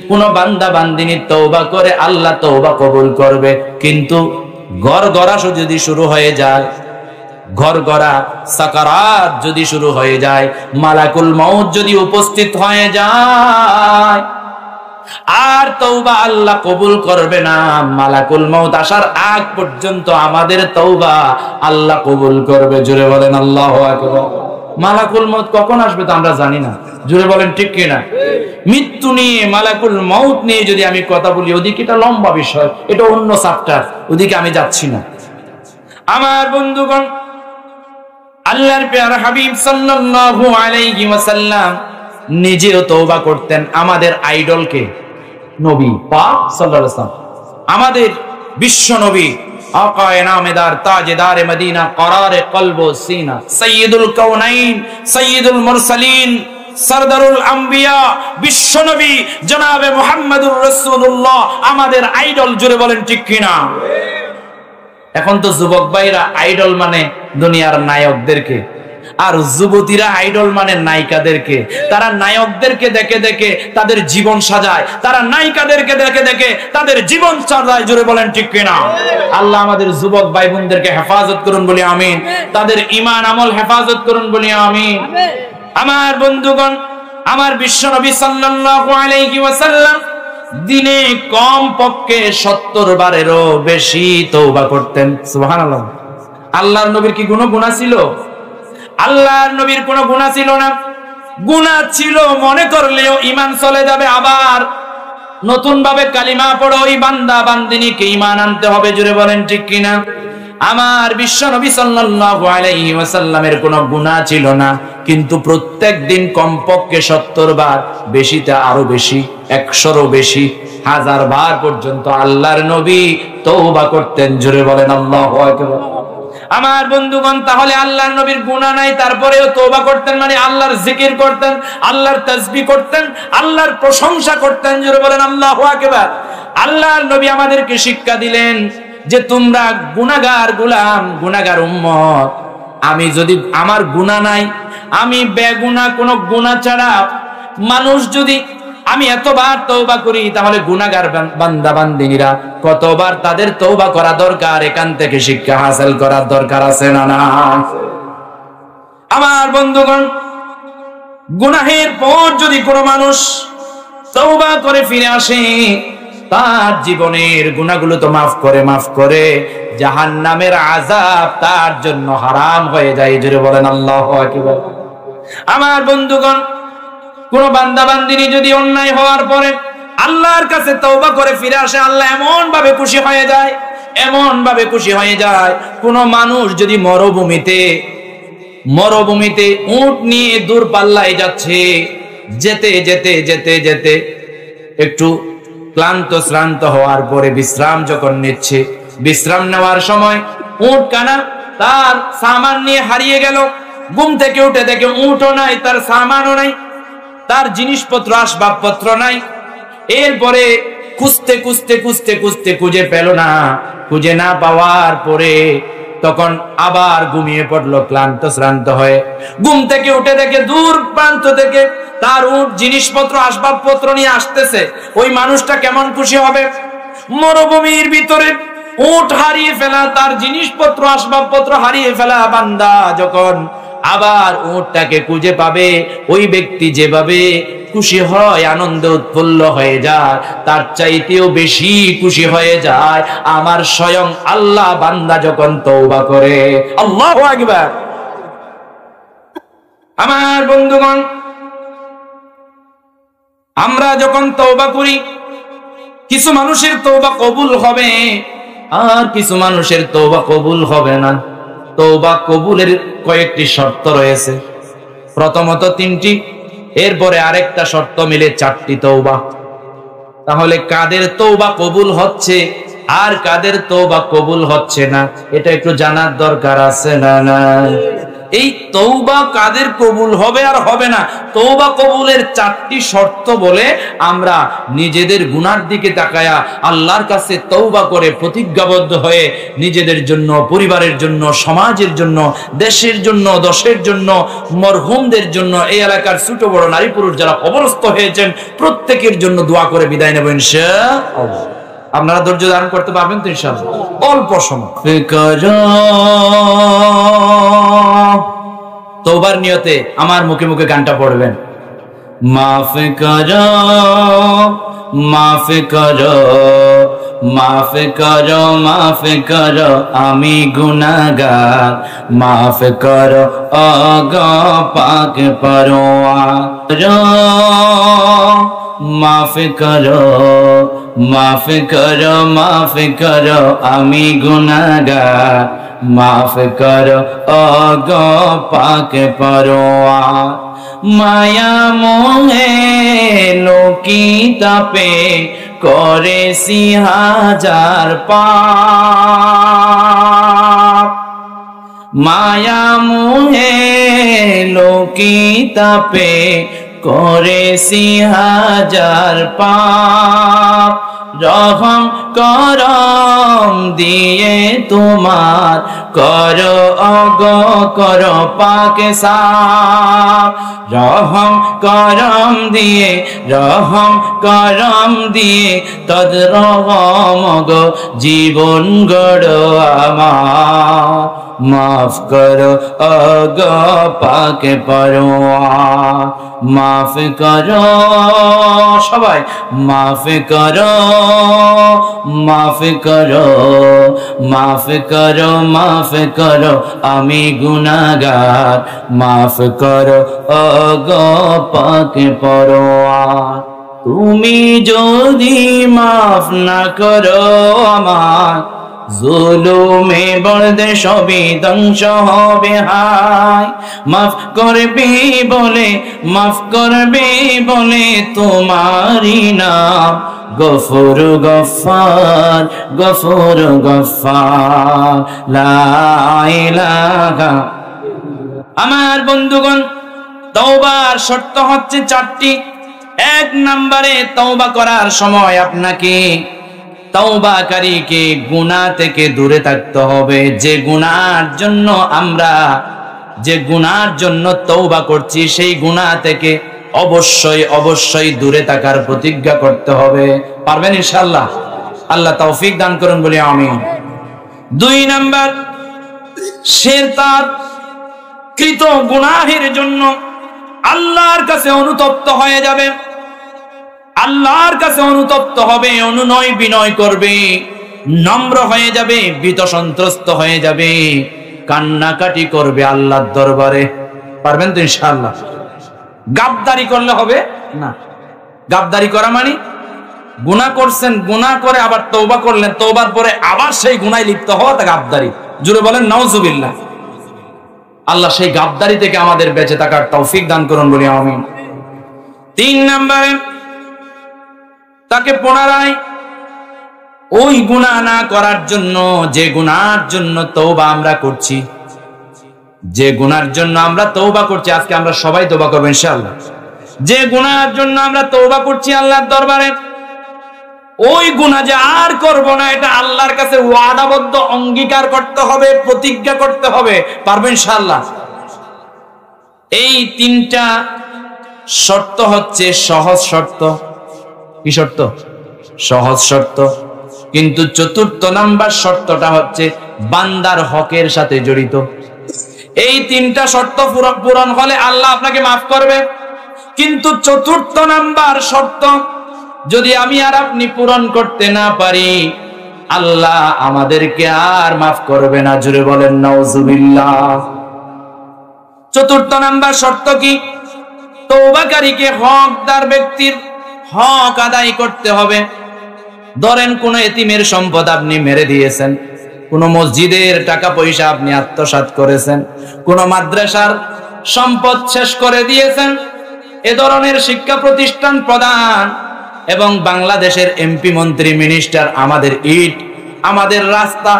কোন বান্দা বান্দিনী তওবা করে আল্লাহ তওবা কবুল করবে, কিন্তু গড়গড়া যদি শুরু হয়ে যায়, ঘরগড়া সাকারাত যদি শুরু হয়ে যায়, মালাকুল মউত যদি উপস্থিত হয়ে যায় আর তওবা আল্লাহ কবুল করবে না, মালাকুল মউত আসার আগ পর্যন্ত আমাদের তওবা আল্লাহ কবুল করবে। জোরে বলেন আল্লাহু আকবার। মালাকুল মউত কখন আসবে তা আমরা জানি না, জোরে বলেন ঠিক কিনা? মৃত্যু নিয়ে, মালাকুল মউত নিয়ে যদি আমি কথা বলি, ওদিকে এটা লম্বা বিষয়, এটা অন্য চ্যাপ্টার, ওদিকে আমি যাচ্ছি না। আমার বন্ধুগণ, আল্লাহর প্যারা হাবিব সাল্লাল্লাহু আলাইহি ওয়াসাল্লাম নিজেও তওবা করতেন। আমাদের আইডলকে নবী পাক সাল্লাল্লাহু আলাইহি ওয়াসাল্লাম, আমাদের বিশ্ব নবী, আকায়ে নামেদার, তাজেদার মদিনা, করারে কলব সিনা, সাইয়্যিদুল কাউনাইন, সাইয়্যিদুল মুরসালিন, সরদারুল আম্বিয়া, বিশ্ব নবী জনাবে মুহাম্মদুর রাসূলুল্লাহ আমাদের আইডল। জোরে বলেন ঠিক কিনা? এখন তো যুবক ভাইরা আইডল মানে দুনিয়ার নায়কদেরকে, আর যুবতীরা আইডল মানে নায়িকাদেরকে। তারা নায়কদেরকে দেখে দেখে তাদের জীবন সাজায়, তারা নায়িকাদেরকে দেখে দেখে তাদের জীবন সাজায়। জোরে বলেন ঠিক কিনা? আল্লাহ আমাদের যুবক ভাই বোনদেরকে হেফাজত করুন বলি আমিন, তাদের ঈমান আমল হেফাজত করুন বলি আমিন। আমার বন্ধুগণ, আমার বিশ্ব নবী সাল্লাল্লাহু আলাইহি ওয়াসাল্লাম দিনে কম পক্ষে 70 বারেরও বেশি তওবা করতেন। সুবহানাল্লাহ। আল্লাহর নবীর কি কোনো গুনাহ ছিল? আল্লাহর নবীর কোনো গুনাহ ছিল না। গুনাহ ছিল মনে করলেও ঈমান চলে যাবে, আবার নতুন ভাবে কালিমা পড়ে ওই বান্দা বান্দিনীকে ঈমান আনতে হবে। জোরে বলেন ঠিক কিনা? আমার বিশ্ব নবী সাল্লাল্লাহু আলাইহি ওয়াসাল্লামের কোনো গুনাহ ছিল না, কিন্তু প্রত্যেক দিন কমপক্ষে 70 বার, বেশিতে আরো বেশি, 100রও বেশি, 1000 বার পর্যন্ত আল্লাহর নবী তওবা করতেন। জোরে বলেন আল্লাহু আকবার। আমার বন্ধুগণ, তাহলে আল্লাহর নবীর গুনাহ নাই, তারপরেও তওবা করতেন, মানে আল্লাহর জিকির করতেন, আল্লাহর তাসবিহ করতেন, আল্লাহর প্রশংসা করতেন। জোরে বলেন আল্লাহু আকবার। আল্লাহর নবী আমাদেরকে শিক্ষা দিলেন যে তোমরা গুনাহগার গোলাম, গুনাহগার উম্মত, আমি যদি আমার গুনাহ নাই, আমি বেগুনাহ কোনো গুনাহ ছাড়া মানুষ যদি আমি এতবার তওবা করি, তাহলে গুনাহগার বান্দা বান্দিনীরা কতবার তাদের তওবা করা দরকার, এখান থেকে শিক্ষা হাসিল করার দরকার আছে না না? আমার বন্ধুগণ, গুনাহের পর যদি কোনো মানুষ তওবা করে ফিরে আসে, তার জীবনের গুনাহগুলো তো মাফ করে জাহান্নামের আযাব তার জন্য হারাম হয়ে যায়। জোরে বলেন আল্লাহু আকবার। আমার বন্ধুগণ, কোন বান্দা বান্দিনী যদি অন্যায় হওয়ার পরে আল্লাহর কাছে তওবা করে ফিরে আসে, আল্লাহ এমন ভাবে খুশি হয়ে যায়। কোন মানুষ যদি মরুভূমিতে উট নিয়ে দূর পাল্লায় যাচ্ছে, যেতে একটু শ্রান্ত হওয়ার পরে বিশ্রাম যখন নিচ্ছে, বিশ্রাম নেওয়ার সময় উট কানা তার সামান নিয়ে হারিয়ে গেল। ঘুম থেকে উঠে দেখে উটও নাই, তার সামানও নাই, তার জিনিসপত্র আসবাবপত্র নাই। এরপরে খুঁজতে খুঁজে পেল না। খুঁজে না পাওয়ার পরে তখন আবার ঘুমিয়ে পড়লো ক্লান্ত শ্রান্ত হয়ে। ঘুম থেকে উঠে দেখে দূর প্রান্ত থেকে তার উট জিনিসপত্র আসবাবপত্র নিয়ে আসতেছে। ওই মানুষটা কেমন খুশি হবে? মরুভূমির ভিতরে উট হারিয়ে ফেলা, তার জিনিসপত্র আসবাবপত্র হারিয়ে ফেলা বান্দা যখন আবার উটটাকে খুঁজে পাবে, ওই ব্যক্তি যেভাবে খুশি হয়, আনন্দ উৎফুল্ল হয়ে যায়, তার চাইতেও বেশি খুশি হয়ে যায় আমার স্বয়ং আল্লাহ বান্দা যখন তওবা করে। আল্লাহু আকবার। আমার বন্ধুগণ, আমরা যখন তওবা করি, কিছু মানুষের তওবা কবুল হবে আর কিছু মানুষের তওবা কবুল হবে না। তওবা কবুলের কয়েকটি শর্ত রয়েছে। প্রথমত 3টি, এরপরে আরেকটা শর্ত মিলে 4টি তওবা। তাহলে কাদের তওবা কবুল হচ্ছে আর কাদের তওবা কবুল হচ্ছে না, এটা একটু জানার দরকার আছে না না? এই তওবা কাদের কবুল হবে আর হবে না, তওবা কবুলের 4টি শর্ত বলে আমরা নিজেদের গুনার দিকে তাকায়া আল্লাহর কাছে তওবা করে প্রতিজ্ঞাবদ্ধ হয়ে নিজেদের জন্য, পরিবারের জন্য, সমাজের জন্য, দেশের জন্য, দশের জন্য, মরহুমদের জন্য, এই এলাকার ছোট বড় নারী পুরুষ যারা কবরস্থ হয়েছেন প্রত্যেকের জন্য দোয়া করে বিদায় নেব ইনশাআল্লাহ। আপনারা ধৈর্য ধারণ করতে পারবেন তো ইনশাআল্লাহ? অল্প সময় তওবার নিয়তে আমার মুখে মুখে গানটা পড়বেন। মাফ করো মাফ করো মাফ করো মাফ করো আমি গুনাহগার, মাফ করো ওগো পাক পরওয়ার, মাফ করো মাফ করো মাফ করো আমি গুনাহগার, মাফ করো ওগো পাক পরওয়ার। মায়া মোহে লোকিতাপে করেছি হাজার পাপ, মায়া মোহে লোকিতাপে করেছি হাজার পাপ। রহম করম দিয়ে তোমার করো ওগো করো পাক সাফ, রহম করম দিয়ে তদ রহম গো জীবন গড়ো আমার, মাফ করো ওগো পাক পরওয়ার, মাফ করো সবাই, মাফ করো মাফ করো মাফ করো মাফ করো আমি গুনাহগার, মাফ করো ওগো পাক পরওয়ার। তুমি যদি মাফ না করো আমার, জুলুমে বলদে সবই ধ্বংস হবে হায়। মাফ করবে বলে তোমারই নাম গফুর গফফার, গফুর গফফার লা ইলাহা। আমার বন্ধুগণ, তওবার শর্ত হচ্ছে 4টি। 1 নম্বরে তওবা করার সময় আপনাকে তওবাকারীকে গুনাহ থেকে দূরে থাকতে হবে। যে গুনাহর জন্য তওবা করছি, সেই গুনাহ থেকে অবশ্যই অবশ্যই দূরে থাকার প্রতিজ্ঞা করতে হবে। পারবেন ইনশাআল্লাহ? আল্লাহ তৌফিক দান করুন, বলি আমিন। 2 নাম্বার, সে তার কৃত গুনাহের জন্য আল্লাহর কাছে অনুতপ্ত হয়ে যাবে, আল্লাহর কাছে অনুতপ্ত হবে, অনুনয় বিনয় করবে, নম্র হয়ে যাবে, ভীত সন্ত্রস্ত হয়ে যাবে, কান্নাকাটি করবে আল্লাহর দরবারে। পারবেন তো ইনশাআল্লাহ? গাবদারি করলে হবে না। গাবদারি করা মানে গুনাহ করছেন, গুনাহ করে আবার তওবা করলেন, তওবার পরে আবার সেই গুনায় লিপ্ত হওয়া, তা গাবদারি। জোরে বলেন নাউজুবিল্লাহ। আল্লাহ সেই গাবদারি থেকে আমাদের বেঁচে থাকার তৌফিক দান করুন, বলি আমিন। 3 নম্বরে, তাকে পুনরায় ওই গুনাহ না করার জন্য, যে গুনাহর জন্য তওবা আমরা করছি, যে গুনাহর জন্য আমরা তওবা করছি, আজকে আমরা সবাই তওবা করব ইনশাআল্লাহ। যে গুনাহর জন্য আমরা তওবা করছি আল্লাহর দরবারে, ওই গুনাহ যে আর করব না, এটা আল্লাহর কাছে ওয়াদাবদ্ধ অঙ্গীকার করতে হবে, প্রতিজ্ঞা করতে হবে। পারবেন ইনশাআল্লাহ? এই 3টা শর্ত হচ্ছে সহজ শর্ত। কি শর্ত? সহজ শর্ত। কিন্তু 4র্থ নাম্বার শর্তটা হচ্ছে বান্দার হকের সাথে জড়িত। এই 3টা শর্ত পূরণ হলে আল্লাহ আপনাকে মাফ করবে। কিন্তু 4র্থ নাম্বার শর্ত যদি আমি আর আপনি পূরণ করতে না পারি, আল্লাহ আমাদেরকে আর মাফ করবে না। জুড়ে বলেন নাউজুবিল্লাহ। 4র্থ নাম্বার শর্ত কি? তওবাকারীকে হকদার ব্যক্তির হক আদায় করতে হবে। ধরেন কোন এতিমের সম্পদ আপনি মেরে দিয়েছেন, কোন মসজিদের টাকা পয়সা আপনি আত্মসাৎ করেছেন, কোন মাদ্রাসার সম্পদ শেষ করে দিয়েছেন। এ ধরনের শিক্ষা প্রতিষ্ঠান প্রদান এবং বাংলাদেশের এমপি, মন্ত্রী, মিনিস্টার আমাদের ইট, আমাদের রাস্তা,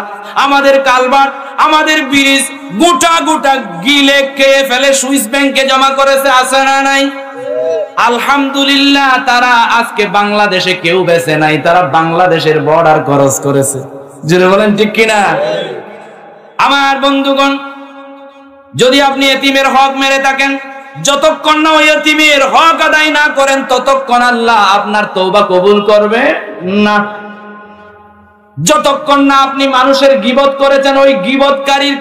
আমাদের কালভার্ট, আমাদের ব্রিজ গোটা গোটা গিলে খেয়ে ফেলে সুইস ব্যাংকে জমা করেছে, আছে না নাই? আলহামদুলিল্লাহ, তারা আজকে বাংলাদেশে কেউ বেঁচে নাই, তারা বাংলাদেশের বর্ডার খরচ করেছে। জুড়ে বলেন ঠিক কিনা? আমার বন্ধুগণ, যদি আপনি এতিমের হক মেরে থাকেন, যতক্ষণ না ওই এতিমের হক আদায় না করেন, ততক্ষণ আল্লাহ আপনার তওবা কবুল করবে না। যতক্ষণ না আপনি মানুষের গীবত করেছেন, ওই গীবতকারীর,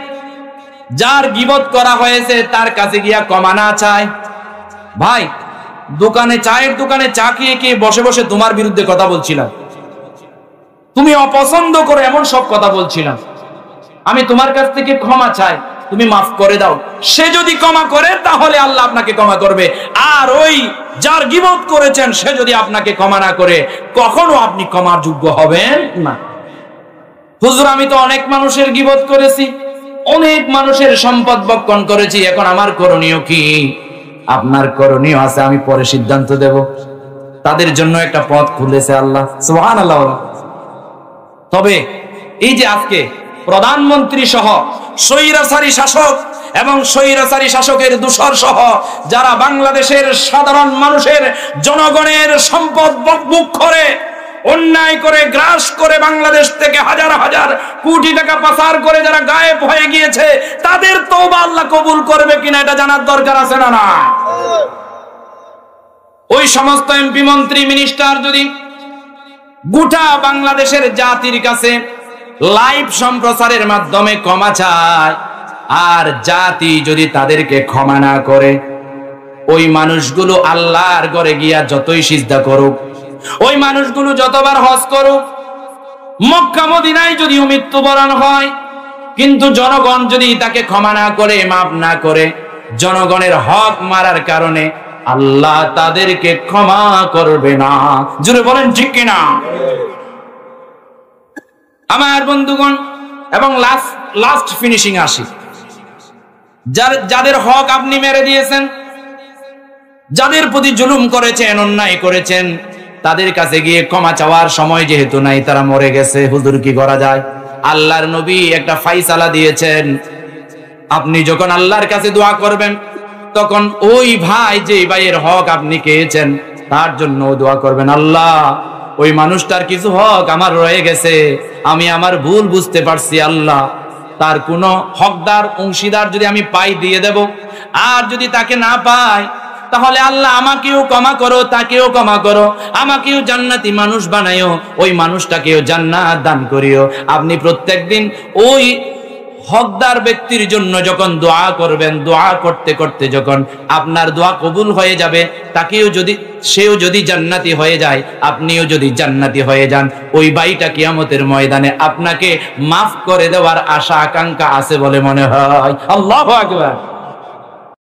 যার গীবত করা হয়েছে, তার কাছে গিয়া ক্ষমা না চায়। ভাই, চায়ের দোকানে চা খেয়ে বসে বসে তোমার বিরুদ্ধে কথা বলছিলাম, তুমি অপছন্দ করে এমন সব কথা বলছিলাম, আমি তোমার কাছ থেকে ক্ষমা চাই, তুমি মাফ করে দাও। সে যদি ক্ষমা করে, তাহলে আল্লাহ আপনাকে ক্ষমা করবে। আর ওই যার গীবত করেছেন, সে যদি আপনাকে ক্ষমা না করে, কখনো আপনি ক্ষমার যোগ্য হবেন না। হুজুর, আমি তো অনেক মানুষের গীবত করেছি, অনেক মানুষের সম্পদ ভক্ষণ করেছি, এখন আমার করণীয় কি? আপনার করণীয় আছে, আমি পরে সিদ্ধান্ত দেব। তাদের জন্য একটা পথ খুলেছে আল্লাহ, সুবহানাল্লাহ। তবে এই যে আজকে প্রধানমন্ত্রী সহ স্বৈরাচারী শাসক এবং স্বৈরাচারী শাসকের দূষর সহ যারা বাংলাদেশের সাধারণ মানুষের, জনগণের সম্পদ বুক করে, অন্যায় করে, গ্রাস করে, বাংলাদেশ থেকে হাজার হাজার কোটি টাকা পাচার করে যারা গায়েব হয়ে গিয়েছে, তাদের তওবা আল্লাহ কবুল করবে কিনা এটা জানার দরকার আছে না? না। ওই সমস্ত এমপি, মন্ত্রী, মিনিস্টার যদি গোটা বাংলাদেশের জাতির কাছে লাইভ সম্প্রচারের মাধ্যমে ক্ষমা চায়, আর জাতি যদি তাদেরকে ক্ষমা না করে, ওই মানুষগুলো আল্লাহর ঘরে গিয়া যতই সিজদা করুক, ওই মানুষগুলো যতবার হজ করুক, মক্কা মদিনায় যদিও মৃত্যুবরণ হয়, কিন্তু জনগণ যদি তাকে ক্ষমা না করে, মাফ না করে, জনগণের হক মারার কারণে আল্লাহ তাদেরকে ক্ষমা করবে না। জুড়ে বলেন ঠিক কিনা? আমার বন্ধুগণ, এবং লাস্ট ফিনিশিং আসি, যাদের হক আপনি মেরে দিয়েছেন, যাদের প্রতি জুলুম করেছেন, অন্যায় করেছেন, তাদের কাছে গিয়ে ক্ষমা চাওয়ার সময় যেহেতু নাই, তারা মরে গেছে, হুজুর কি করা যায়? আল্লাহর নবী একটা ফাইসালা দিয়েছেন, আপনি যখন আল্লাহর কাছে দোয়া করবেন, তখন ওই ভাই, যে ভাইয়ের হক আপনি খেয়েছেন, তার জন্য দোয়া করবেন, আল্লাহ ওই মানুষটার কিছু হক আমার রয়ে গেছে, আমি আমার ভুল বুঝতে পারছি আল্লাহ, তার কোনো হকদার অংশীদার যদি আমি পাই দিয়ে দেব, আর যদি তাকে না পাই তাহলে আল্লাহ আমাকেও ক্ষমা করো, তাকেও ক্ষমা করো, আমাকেও জান্নাতি মানুষ বানাইও, ওই মানুষটাকেও জান্নাত দান করিও। আপনি প্রত্যেকদিন ওই হকদার ব্যক্তির জন্য যখন দোয়া করবেন, দোয়া করতে করতে যখন আপনার দোয়া কবুল হয়ে যাবে, সেও যদি জান্নাতি হয়ে যায়, আপনিও যদি জান্নাতি হয়ে যান, ওই ভাইটা কিয়ামতের ময়দানে আপনাকে মাফ করে দেওয়ার আশা আকাঙ্ক্ষা আছে বলে মনে হয়। আল্লাহু আকবার।